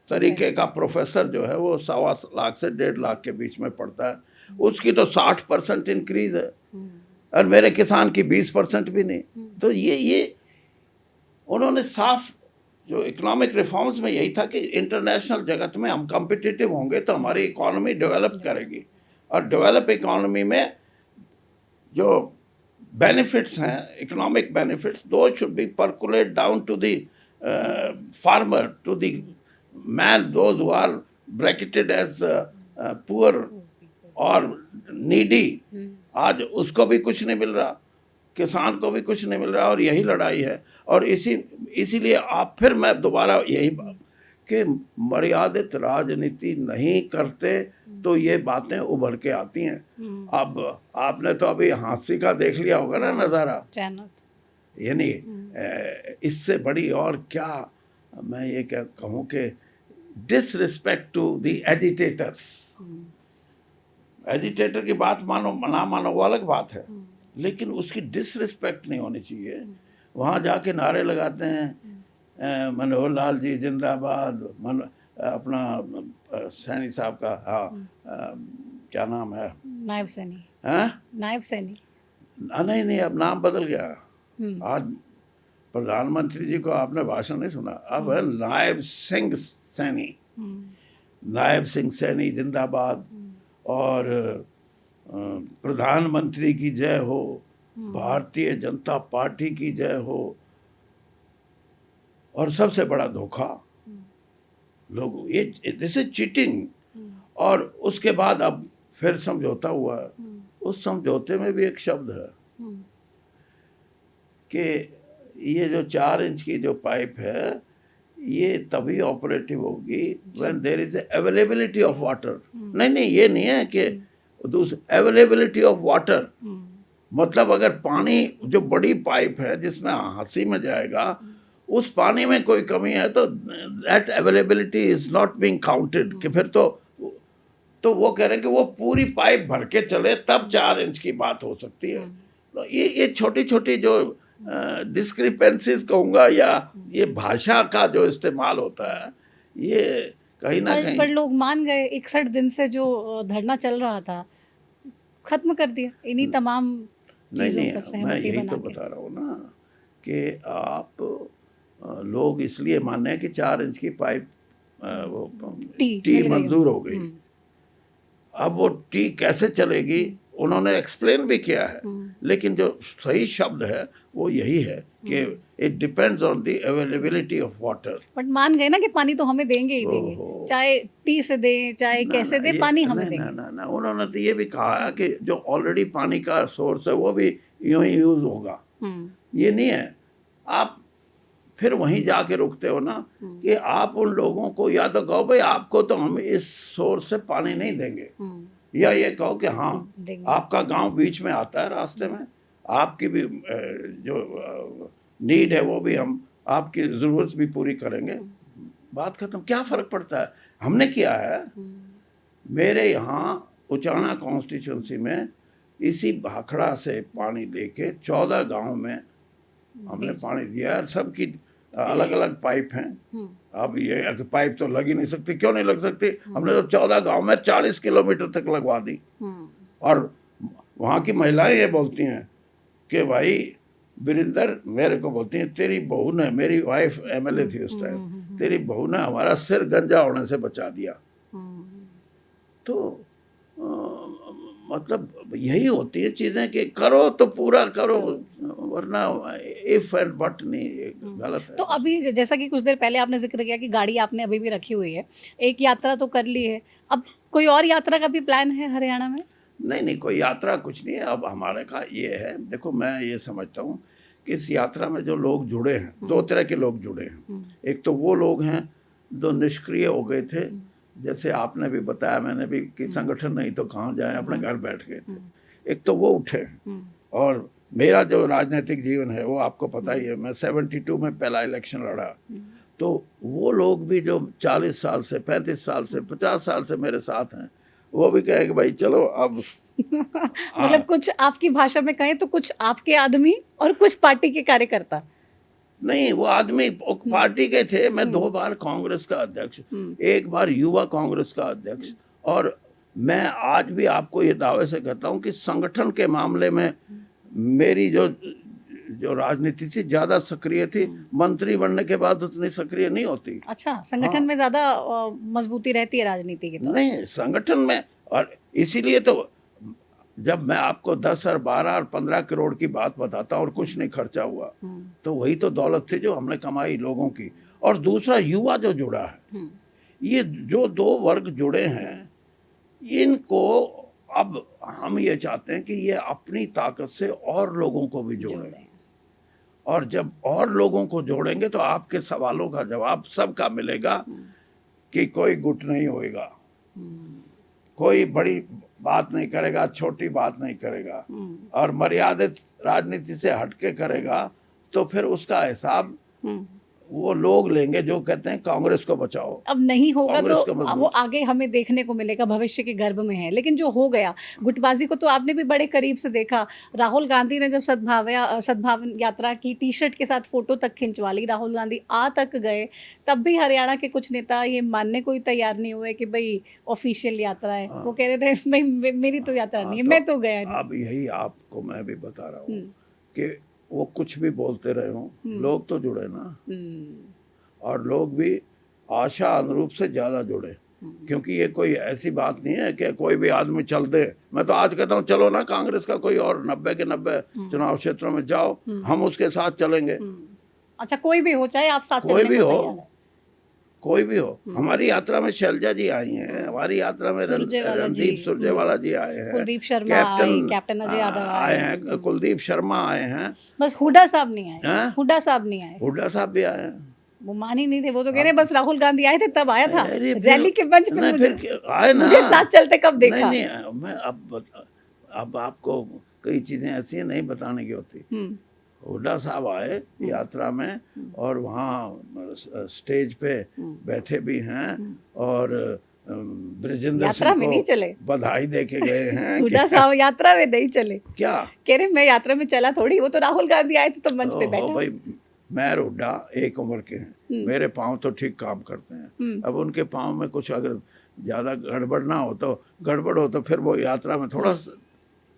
तरीके का प्रोफेसर जो है वो 1.25 लाख से 1.5 लाख के बीच में पड़ता है, उसकी तो 60% इंक्रीज है, और मेरे किसान की 20% भी नहीं। तो ये उन्होंने साफ, जो इकोनॉमिक रिफॉर्म्स में यही था कि इंटरनेशनल जगत में हम कॉम्पिटिटिव होंगे तो हमारी इकोनॉमी डेवलप करेगी, और डेवलप इकोनॉमी में जो बेनिफिट्स हैं, economic benefits, those should be percolate down to the farmer, to the man, those who are bracketed as poor और नीडी। आज उसको भी कुछ नहीं मिल रहा, किसान को भी कुछ नहीं मिल रहा, और यही लड़ाई है। और इसीलिए आप, फिर मैं दोबारा यही बात कि मर्यादित राजनीति नहीं करते तो ये बातें उभर के आती हैं। अब आपने तो अभी हाँसी का देख लिया होगा ना नज़ारा, यानी इससे बड़ी और क्या मैं ये क्या कहूँ कि disrespect to the agitators. Agitator की बात मानो ना मानो वो अलग बात है, लेकिन उसकी डिसरिस्पेक्ट नहीं होनी चाहिए। वहाँ जाके नारे लगाते हैं मनोहर लाल जी जिंदाबाद, अपना सैनी साहब का, हाँ क्या नाम है, नायब सैनी, नायब सैनी, नहीं अब नाम बदल गया। आज प्रधानमंत्री जी को आपने भाषण नहीं सुना, अब है नायब सिंह सैनी, नायब सिंह सैनी जिंदाबाद, और प्रधानमंत्री की जय हो, भारतीय जनता पार्टी की जय हो। और सबसे बड़ा धोखा लोग, ये दिस इज चीटिंग। और उसके बाद अब फिर समझौता हुआ, उस समझौते में भी एक शब्द है कि ये जो 4 इंच की जो पाइप है ये तभी ऑपरेटिव होगी when there is availability of water. नहीं ये नहीं है कि दूसरा, अवेलेबिलिटी ऑफ वाटर मतलब अगर पानी जो बड़ी पाइप है जिसमें हांसी में जाएगा, उस पानी में कोई कमी है तो that availability is not being counted, कि फिर तो वो कह रहे हैं कि वो पूरी पाइप भर के चले तब 4 इंच की बात हो सकती है। तो ये छोटी छोटी जो डिस्क्रिपेंसीज कहूँगा, या ये भाषा का जो इस्तेमाल होता है, ये कहीं ना कहीं। पर लोग मान गए, 61 दिन से जो धरना चल रहा था खत्म कर दिया इन्हीं तमाम चीज़ों पर सहमति बना के। मैं यही तो बता रहा हूँ ना कि आप लोग इसलिए मान रहे हैं कि 4 इंच की पाइप वो टी मंजूर हो गई। अब वो टी कैसे चलेगी उन्होंने एक्सप्लेन भी किया है, लेकिन जो सही शब्द है वो यही है कि it depends on the availability of water. But मान गए ना कि पानी तो हमें देंगे ही देंगे, चाहे टी से दें चाहे कैसे दें, पानी हमें देंगे। ना उन्होंने तो ये भी कहा है कि जो ऑलरेडी पानी का सोर्स है वो भी यूं ही यूज होगा। ये नहीं है आप फिर वहीं जाके रुकते हो ना कि आप उन लोगों को या तो कहो भाई आपको तो हम इस सोर्स से पानी नहीं देंगे, या ये कहो कि हाँ आपका गांव बीच में आता है रास्ते में, आपकी भी जो नीड है वो भी हम आपकी ज़रूरत भी पूरी करेंगे, बात खत्म। क्या फ़र्क पड़ता है? हमने किया है। मेरे यहाँ उचाना कॉन्स्टिट्यूंसी में इसी भाखड़ा से पानी लेके 14 गांव में हमने पानी दिया है। सबकी अलग अलग पाइप हैं। अब ये पाइप तो लग ही नहीं सकती, क्यों नहीं लग सकती? हमने तो 14 गांव में 40 किलोमीटर तक लगवा दी। और वहाँ की महिलाएं ये बोलती हैं कि भाई वीरेंद्र, मेरे को बोलती हैं तेरी बहू ने, मेरी वाइफ एमएलए थी उस टाइम, तेरी बहू ने हमारा सिर गंजा होने से बचा दिया। तो मतलब यही होती है चीज़ें कि करो तो पूरा करो, वरना इफ एंड बट नहीं, गलत है। तो अभी जैसा कि कुछ देर पहले आपने जिक्र किया कि गाड़ी आपने अभी भी रखी हुई है, एक यात्रा तो कर ली है, अब कोई और यात्रा का भी प्लान है हरियाणा में? नहीं कोई यात्रा कुछ नहीं है। अब हमारे का ये है, देखो मैं ये समझता हूँ कि इस यात्रा में जो लोग जुड़े हैं, 2 तरह के लोग जुड़े हैं। एक तो वो लोग हैं जो निष्क्रिय हो गए थे, जैसे आपने भी बताया, मैंने भी, कि संगठन नहीं तो कहाँ जाए, अपने घर बैठ गए थे। एक तो वो उठे, और मेरा जो राजनीतिक जीवन है वो आपको पता ही है, मैं 72 में पहला इलेक्शन लड़ा, तो वो लोग भी जो 40 साल से, 35 साल से, 50 साल से मेरे साथ हैं, वो भी कहे कि भाई चलो अब मतलब कुछ आपकी भाषा में कहें तो कुछ आपके आदमी और कुछ पार्टी के कार्यकर्ता। नहीं, वो आदमी पार्टी के थे। मैं 2 बार कांग्रेस का अध्यक्ष, एक बार युवा कांग्रेस का अध्यक्ष, और मैं आज भी आपको ये दावे से कहता हूँ कि संगठन के मामले में मेरी जो जो राजनीति थी ज्यादा सक्रिय थी। मंत्री बनने के बाद उतनी सक्रिय नहीं होती। अच्छा, संगठन हाँ। में ज्यादा मजबूती रहती है राजनीति की तो। नहीं, संगठन में, और इसीलिए तो जब मैं आपको 10 और 12 और 15 करोड़ की बात बताता हूँ और कुछ नहीं खर्चा हुआ, तो वही तो दौलत थी जो हमने कमाई लोगों की। और दूसरा, युवा जो जुड़ा है, ये जो 2 वर्ग जुड़े हैं, इनको अब हम ये चाहते हैं कि ये अपनी ताकत से और लोगों को भी जोड़ें, और जब और लोगों को जोड़ेंगे तो आपके सवालों का जवाब सबका मिलेगा कि कोई गुट नहीं होएगा, कोई बड़ी बात नहीं करेगा, छोटी बात नहीं करेगा, और मर्यादित राजनीति से हटके करेगा, तो फिर उसका हिसाब वो लोग लेंगे जो कहते हैं कांग्रेस को बचाओ। अब नहीं होगा कांग्रेस तो को मजबूत। वो आगे हमें देखने को मिलेगा, भविष्य के गर्भ में है। लेकिन जो हो गया, गुटबाजी को तो आपने भी बड़े करीब से देखा। राहुल गांधी ने जब सद्भावना यात्रा की, टी शर्ट के साथ फोटो तक खिंचवा ली, राहुल गांधी आ तक गए, तब भी हरियाणा के कुछ नेता ये मानने को ही तैयार नहीं हुए कि भाई ऑफिशियल यात्रा है। वो कह रहे थे मेरी तो यात्रा नहीं है, मैं तो गया नहीं। अब यही आपको मैं भी बता रहा हूँ कि वो कुछ भी बोलते रहे हों, लोग तो जुड़े ना, और लोग भी आशा अनुरूप से ज्यादा जुड़े, क्योंकि ये कोई ऐसी बात नहीं है कि कोई भी आदमी चल दे। मैं तो आज कहता हूँ चलो ना कांग्रेस का कोई और 90 के 90 चुनाव क्षेत्रों में जाओ, हम उसके साथ चलेंगे। अच्छा, कोई भी हो, चाहे आप साथ कोई चलने भी को हो, तैयार है। कोई भी हो। हमारी यात्रा में शैलजा जी आई हैं, हमारी यात्रा में सुरजेवाला जी, रणदीप सुरजेवाला जी आए हैं, कुलदीप शर्मा आए, कैप्टन अजय यादव आए हैं, कुलदीप शर्मा आए हैं, बस हुड्डा साहब नहीं आए। हैं? हुड्डा साहब नहीं आए, हुड्डा साहब भी आए हैं। वो मान ही नहीं थे। वो तो कह रहे बस राहुल गांधी आए थे तब आया था, अरे फिर- रैली के मंच पे नहीं, मुझे फिर आए ना, मुझे साथ चलते कब नहीं देखा। नहीं, मैं अब आपको कई चीजें ऐसी नहीं बताने की होती। हुड्डा साहब आए यात्रा में, और वहाँ स्टेज पे बैठे भी हैं, और ब्रिजेंद्र यात्रा सिंह में को नहीं चले, बधाई दे के गए हैं। हुड्डा साहब यात्रा में नहीं चले। क्या कह रहे मैं यात्रा में चला थोड़ी, वो तो राहुल गांधी आए थे तो मंच पे बैठा। भाई, मैं और हुड्डा एक उम्र के हैं, मेरे पाँव तो ठीक काम करते हैं। अब उनके पाँव में कुछ अगर ज्यादा गड़बड़ ना हो तो, गड़बड़ हो तो फिर वो यात्रा में थोड़ा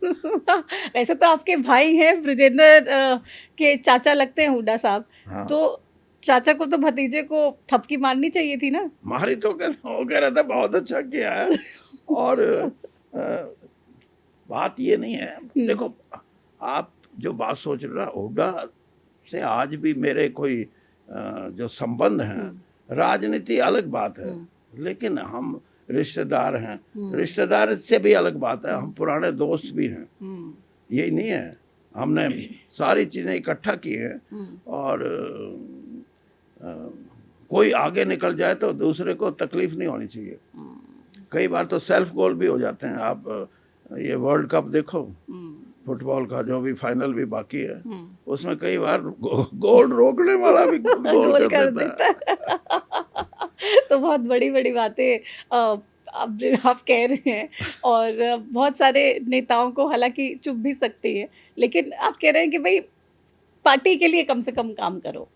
वैसे तो आपके भाई हैं, ब्रिजेंद्र के चाचा लगते हैं हुड्डा साहब। हाँ। तो चाचा को तो भतीजे को थपकी मारनी चाहिए थी ना। मारी तो वो कह रहा था बहुत अच्छा किया है। और बात ये नहीं है, देखो आप जो बात सोच रहे हो, हुड्डा से आज भी मेरे कोई जो संबंध हैं, राजनीति अलग बात है, लेकिन हम रिश्तेदार हैं। रिश्तेदार से भी अलग बात है, हम पुराने दोस्त भी हैं। यही नहीं है, हमने सारी चीजें इकट्ठा की हैं, और कोई आगे निकल जाए तो दूसरे को तकलीफ नहीं होनी चाहिए। कई बार तो सेल्फ गोल भी हो जाते हैं। आप ये वर्ल्ड कप देखो, फुटबॉल का जो भी फाइनल भी बाकी है, उसमें कई बार गोल रोकने वाला भी गोल कर देता है। तो बहुत बड़ी बड़ी बातें आप कह रहे हैं, और बहुत सारे नेताओं को हालांकि चुप भी सकती है, लेकिन आप कह रहे हैं कि भाई पार्टी के लिए कम से कम काम करो।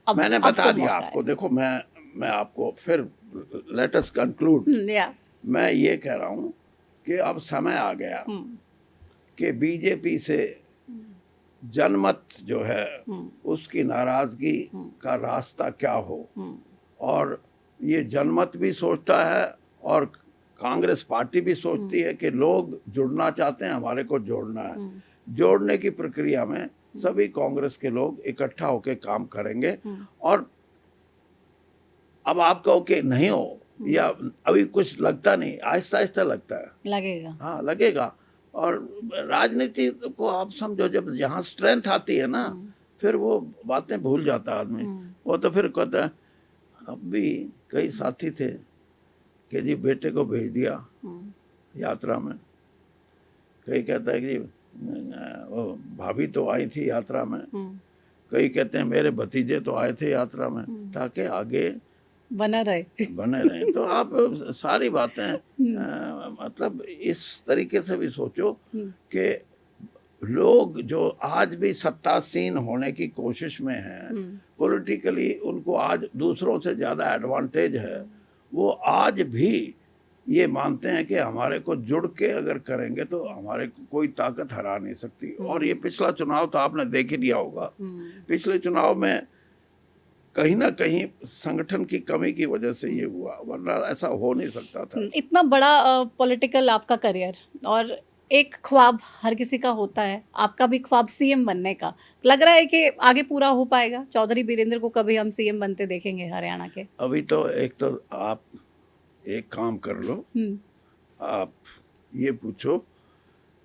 मैंने बता दिया आपको। देखो, मैं आपको फिर लेट अस कंक्लूड। मैं ये कह रहा हूँ कि अब समय आ गया कि बीजेपी से जनमत जो है उसकी नाराजगी का रास्ता क्या हो, और ये जनमत भी सोचता है और कांग्रेस पार्टी भी सोचती है कि लोग जुड़ना चाहते हैं, हमारे को जोड़ना है। जोड़ने की प्रक्रिया में सभी कांग्रेस के लोग इकट्ठा होकर काम करेंगे। और अब आप कहो कि नहीं हो, या अभी कुछ लगता नहीं, आहिस्ता आहिस्ता लगता है, लगेगा। हाँ, लगेगा। और राजनीति को आप समझो, जब यहाँ स्ट्रेंथ आती है ना, फिर वो बातें भूल जाता है आदमी। वो तो फिर कहता है, अब भी कई साथी थे कि जी बेटे को भेज दिया यात्रा में, कई कहता है कि वो भाभी तो आई थी यात्रा में, कई कहते हैं मेरे भतीजे तो आए थे यात्रा में, ताकि आगे बना रहे। बने रहें। तो आप सारी बातें मतलब इस तरीके से भी सोचो कि लोग जो आज भी सत्तासीन होने की कोशिश में हैं, पॉलिटिकली उनको आज दूसरों से ज़्यादा एडवांटेज है, वो आज भी ये मानते हैं कि हमारे को जुड़ के अगर करेंगे तो हमारे को कोई ताकत हरा नहीं सकती। और ये पिछला चुनाव तो आपने देख ही लिया होगा। पिछले चुनाव में कहीं ना कहीं संगठन की कमी की वजह से ये हुआ, वरना ऐसा हो नहीं सकता था। इतना बड़ा पॉलिटिकल आपका करियर, और एक ख्वाब हर किसी का होता है, आपका भी ख्वाब सीएम बनने का, लग रहा है कि आगे पूरा हो पाएगा? चौधरी बीरेंद्र को कभी हम सीएम बनते देखेंगे हरियाणा के? अभी तो एक तो आप एक काम कर लो, आप ये पूछो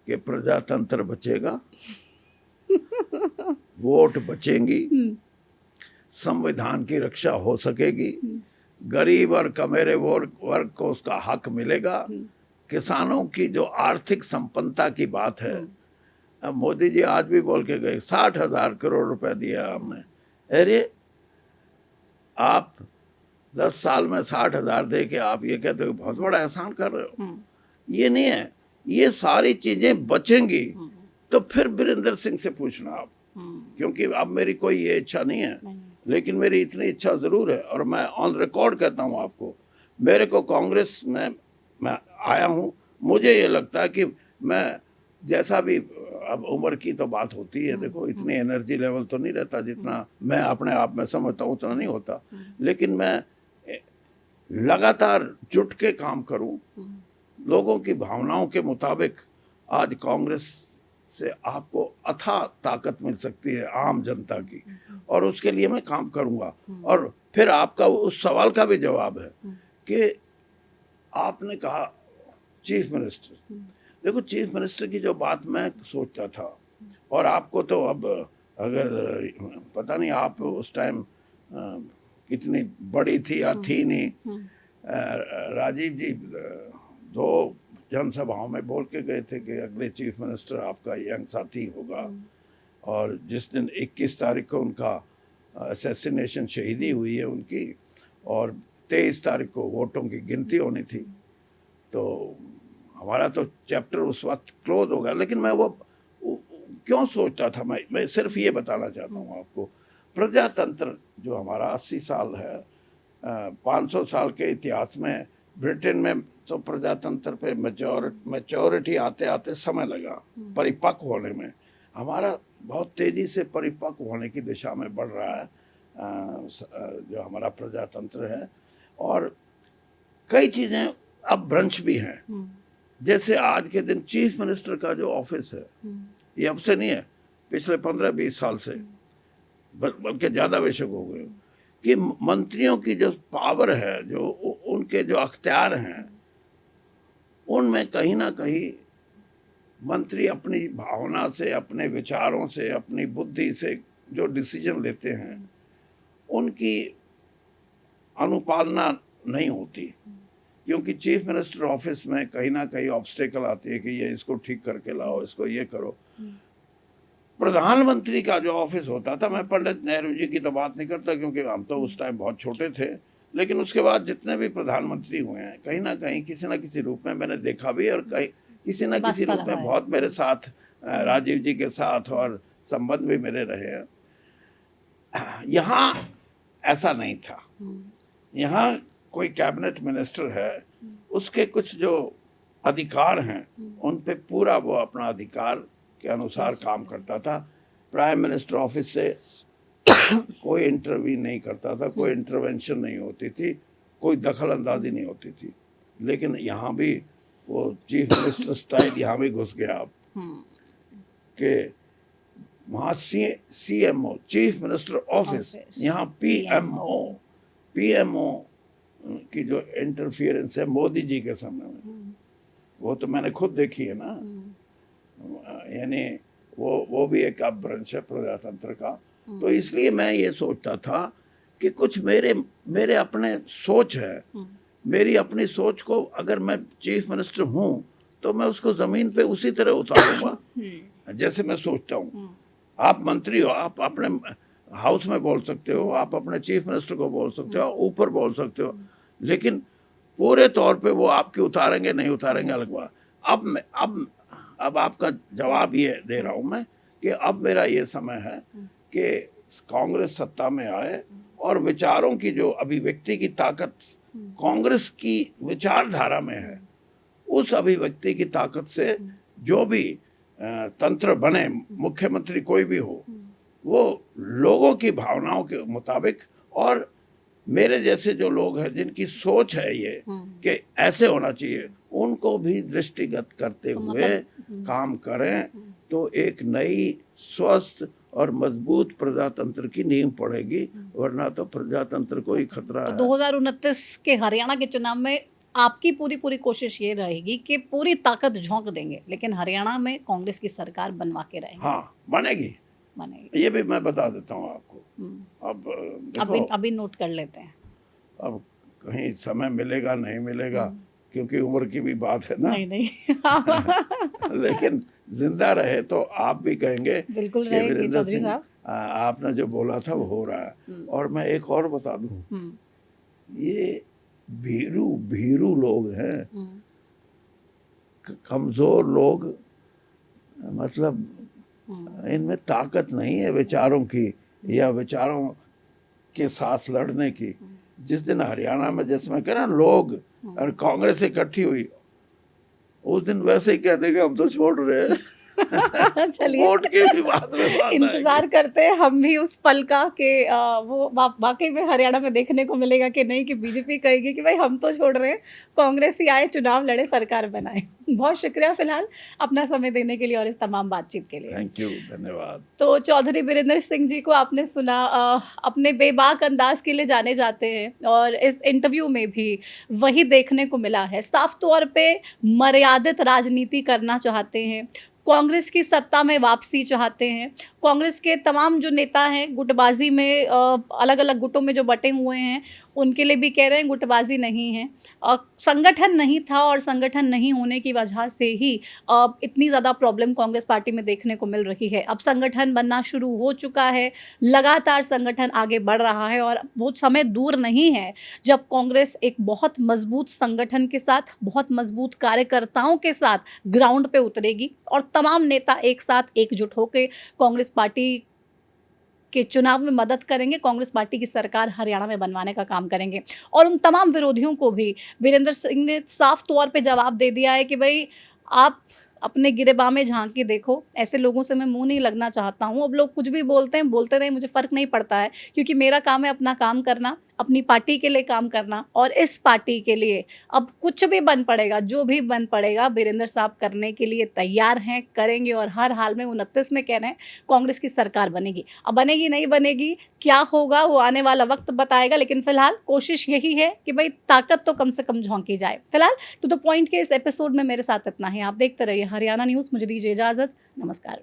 कि प्रजातंत्र बचेगा, वोट बचेंगी, संविधान की रक्षा हो सकेगी, गरीब और कमेरे वर्ग को उसका हक मिलेगा, किसानों की जो आर्थिक संपन्नता की बात है, अब मोदी जी आज भी बोल के गए 60,000 करोड़ रुपए दिया हमने। अरे आप 10 साल में 60,000 दे के आप ये कहते हो बहुत बड़ा एहसान कर रहे हो। ये नहीं है, ये सारी चीजें बचेंगी। तो फिर बीरेंद्र सिंह से पूछना आप, क्योंकि अब मेरी कोई ये इच्छा नहीं है, लेकिन मेरी इतनी इच्छा जरूर है और मैं ऑन रिकॉर्ड कहता हूँ आपको, मेरे को कांग्रेस में मैं आया हूँ, मुझे ये लगता है कि मैं जैसा भी, अब उम्र की तो बात होती है, देखो इतनी एनर्जी लेवल तो नहीं रहता जितना मैं अपने आप में समझता हूँ, उतना नहीं होता, लेकिन मैं लगातार जुट के काम करूं, लोगों की भावनाओं के मुताबिक। आज कांग्रेस से आपको अथाह ताकत मिल सकती है आम जनता की, और उसके लिए मैं काम करूंगा। और फिर आपका उस सवाल का भी जवाब है कि आपने कहा चीफ मिनिस्टर, देखो चीफ मिनिस्टर की जो बात मैं सोचता था, और आपको तो अब अगर पता नहीं आप उस टाइम कितनी बड़ी थी या थी नहीं, राजीव जी 2 जनसभाओं में बोल के गए थे कि अगले चीफ मिनिस्टर आपका यंग साथी होगा, और जिस दिन 21 तारीख को उनका असैसिनेशन शहीदी हुई है उनकी, और 23 तारीख को वोटों की गिनती होनी थी, तो हमारा तो चैप्टर उस वक्त क्लोज हो गया। लेकिन मैं वो क्यों सोचता था, मैं सिर्फ ये बताना चाहता हूँ आपको, प्रजातंत्र जो हमारा 80 साल है, 500 साल के इतिहास में ब्रिटेन में तो प्रजातंत्र पे मैच्योरिटी आते आते समय लगा परिपक्व होने में, हमारा बहुत तेजी से परिपक्व होने की दिशा में बढ़ रहा है जो हमारा प्रजातंत्र है। और कई चीज़ें अब ब्रंच भी हैं, जैसे आज के दिन चीफ मिनिस्टर का जो ऑफिस है, ये अब से नहीं है, पिछले 15-20 साल से, बल्कि ज़्यादा बेशक हो गए, कि मंत्रियों की जो पावर है, जो उनके जो अख्तियार हैं, उनमें कहीं ना कहीं मंत्री अपनी भावना से, अपने विचारों से, अपनी बुद्धि से जो डिसीजन लेते हैं, उनकी अनुपालना नहीं होती, क्योंकि चीफ मिनिस्टर ऑफिस में कहीं ना कहीं ऑब्स्टेकल आती है कि ये इसको ठीक करके लाओ, इसको ये करो। प्रधानमंत्री का जो ऑफिस होता था, मैं पंडित नेहरू जी की तो बात नहीं करता क्योंकि हम तो उस टाइम बहुत छोटे थे, लेकिन उसके बाद जितने भी प्रधानमंत्री हुए हैं, कहीं ना कहीं किसी न किसी रूप में मैंने देखा भी, और कहीं किसी न किसी रूप में बहुत मेरे साथ, राजीव जी के साथ और संबंध भी मेरे रहे हैं। यहाँ ऐसा नहीं था, यहाँ कोई कैबिनेट मिनिस्टर है, उसके कुछ जो अधिकार हैं उन पे पूरा वो अपना अधिकार के अनुसार काम करता था। प्राइम मिनिस्टर ऑफिस से कोई इंटरव्यू नहीं करता था, कोई इंटरवेंशन नहीं होती थी, कोई दखल अंदाजी नहीं होती थी। लेकिन यहाँ भी वो चीफ मिनिस्टर स्टाइल यहाँ भी घुस गया अब, कि वहाँ CMO चीफ मिनिस्टर ऑफिस, यहाँ PMO की जो इंटरफियरेंस है मोदी जी के समय में, वो तो मैंने खुद देखी है ना। यानी वो भी एक अब ब्रांच है प्रजातंत्र का। तो इसलिए मैं ये सोचता था कि कुछ मेरे अपने सोच है, मेरी अपनी सोच को अगर मैं चीफ मिनिस्टर हूँ तो मैं उसको जमीन पे उसी तरह उतारूंगा जैसे मैं सोचता हूँ। आप मंत्री हो, आप अपने हाउस में बोल सकते हो, आप अपने चीफ मिनिस्टर को बोल सकते हो, ऊपर बोल सकते हो, लेकिन पूरे तौर पे वो आपके उतारेंगे नहीं उतारेंगे अलग बात। अब आपका जवाब ये दे रहा हूँ मैं कि अब मेरा ये समय है कि कांग्रेस सत्ता में आए और विचारों की जो अभिव्यक्ति की ताकत कांग्रेस की विचारधारा में है, उस अभिव्यक्ति की ताकत से जो भी तंत्र बने, मुख्यमंत्री कोई भी हो, वो लोगों की भावनाओं के मुताबिक, और मेरे जैसे जो लोग हैं जिनकी सोच है ये कि ऐसे होना चाहिए, उनको भी दृष्टिगत करते हुए काम करें, तो एक नई स्वस्थ और मजबूत प्रजातंत्र की नींव पड़ेगी, वरना तो प्रजातंत्र को ही खतरा तो है। 2029 के हरियाणा के चुनाव में आपकी पूरी कोशिश ये रहेगी कि पूरी ताकत झोंक देंगे, लेकिन हरियाणा में कांग्रेस की सरकार बनवा के रहेंगे। हाँ, बनेगी, ये भी मैं बता देता हूँ आपको। अब देखो, अभी नोट कर लेते हैं। अब कहीं समय मिलेगा नहीं मिलेगा, क्योंकि उम्र की भी बात है ना। नहीं लेकिन जिंदा रहे तो आप भी कहेंगे बिल्कुल कि रहेंगे वीरेंद्र चौधरी सिंह, साहब। आपने जो बोला था वो हो रहा है। और मैं एक और बता दूं, ये भीरू लोग हैं, कमजोर लोग, मतलब इनमें ताकत नहीं है विचारों की या विचारों के साथ लड़ने की। जिस दिन हरियाणा में, जैसे मैं कह रहा, लोग और कांग्रेस इकट्ठी हुई, उस दिन वैसे ही कह देंगे हम तो छोड़ रहे हैं। चलिए, वोट की भी बात में बात इंतजार करते हैं हम भी उस पल का कि वो वाकई में हरियाणा में देखने को मिलेगा कि नहीं, कि बीजेपी कहेगी कि भाई हम तो छोड़ रहे हैं, कांग्रेस ही आए, चुनाव लड़े, सरकार बनाए। बहुत शुक्रिया फिलहाल अपना समय देने के लिए और इस तमाम बातचीत के लिए। थैंक यू, धन्यवाद। तो चौधरी वीरेंद्र सिंह जी को आपने सुना, अपने बेबाक अंदाज के लिए जाने जाते हैं, और इस इंटरव्यू में भी वही देखने को मिला है। साफ तौर पे मर्यादित राजनीति करना चाहते हैं, कांग्रेस की सत्ता में वापसी चाहते हैं। कांग्रेस के तमाम जो नेता हैं गुटबाजी में, अलग अलग गुटों में जो बटे हुए हैं, उनके लिए भी कह रहे हैं गुटबाजी नहीं है, संगठन नहीं था, और संगठन नहीं होने की वजह से ही इतनी ज़्यादा प्रॉब्लम कांग्रेस पार्टी में देखने को मिल रही है। अब संगठन बनना शुरू हो चुका है, लगातार संगठन आगे बढ़ रहा है, और वो समय दूर नहीं है जब कांग्रेस एक बहुत मजबूत संगठन के साथ, बहुत मजबूत कार्यकर्ताओं के साथ ग्राउंड पे उतरेगी, और तमाम नेता एक साथ एकजुट होकर कांग्रेस पार्टी के चुनाव में मदद करेंगे, कांग्रेस पार्टी की सरकार हरियाणा में बनवाने का काम करेंगे। और उन तमाम विरोधियों को भी वीरेंद्र सिंह ने साफ तौर पे जवाब दे दिया है कि भाई आप अपने गिरेबां में झांक के देखो, ऐसे लोगों से मैं मुंह नहीं लगना चाहता हूं। अब लोग कुछ भी बोलते हैं, बोलते रहे, मुझे फर्क नहीं पड़ता है, क्योंकि मेरा काम है अपना काम करना, अपनी पार्टी के लिए काम करना, और इस पार्टी के लिए अब कुछ भी बन पड़ेगा, जो भी बन पड़ेगा, वीरेंद्र साहब करने के लिए तैयार हैं, करेंगे, और हर हाल में 29 में कह रहे हैं कांग्रेस की सरकार बनेगी। अब बनेगी नहीं बनेगी, क्या होगा, वो आने वाला वक्त बताएगा, लेकिन फिलहाल कोशिश यही है कि भाई ताकत तो कम से कम झोंकी जाए। फिलहाल टू द पॉइंट के इस एपिसोड में मेरे साथ इतना ही। आप देखते रहिए हरियाणा न्यूज़। मुझे दीजिए इजाज़त। नमस्कार।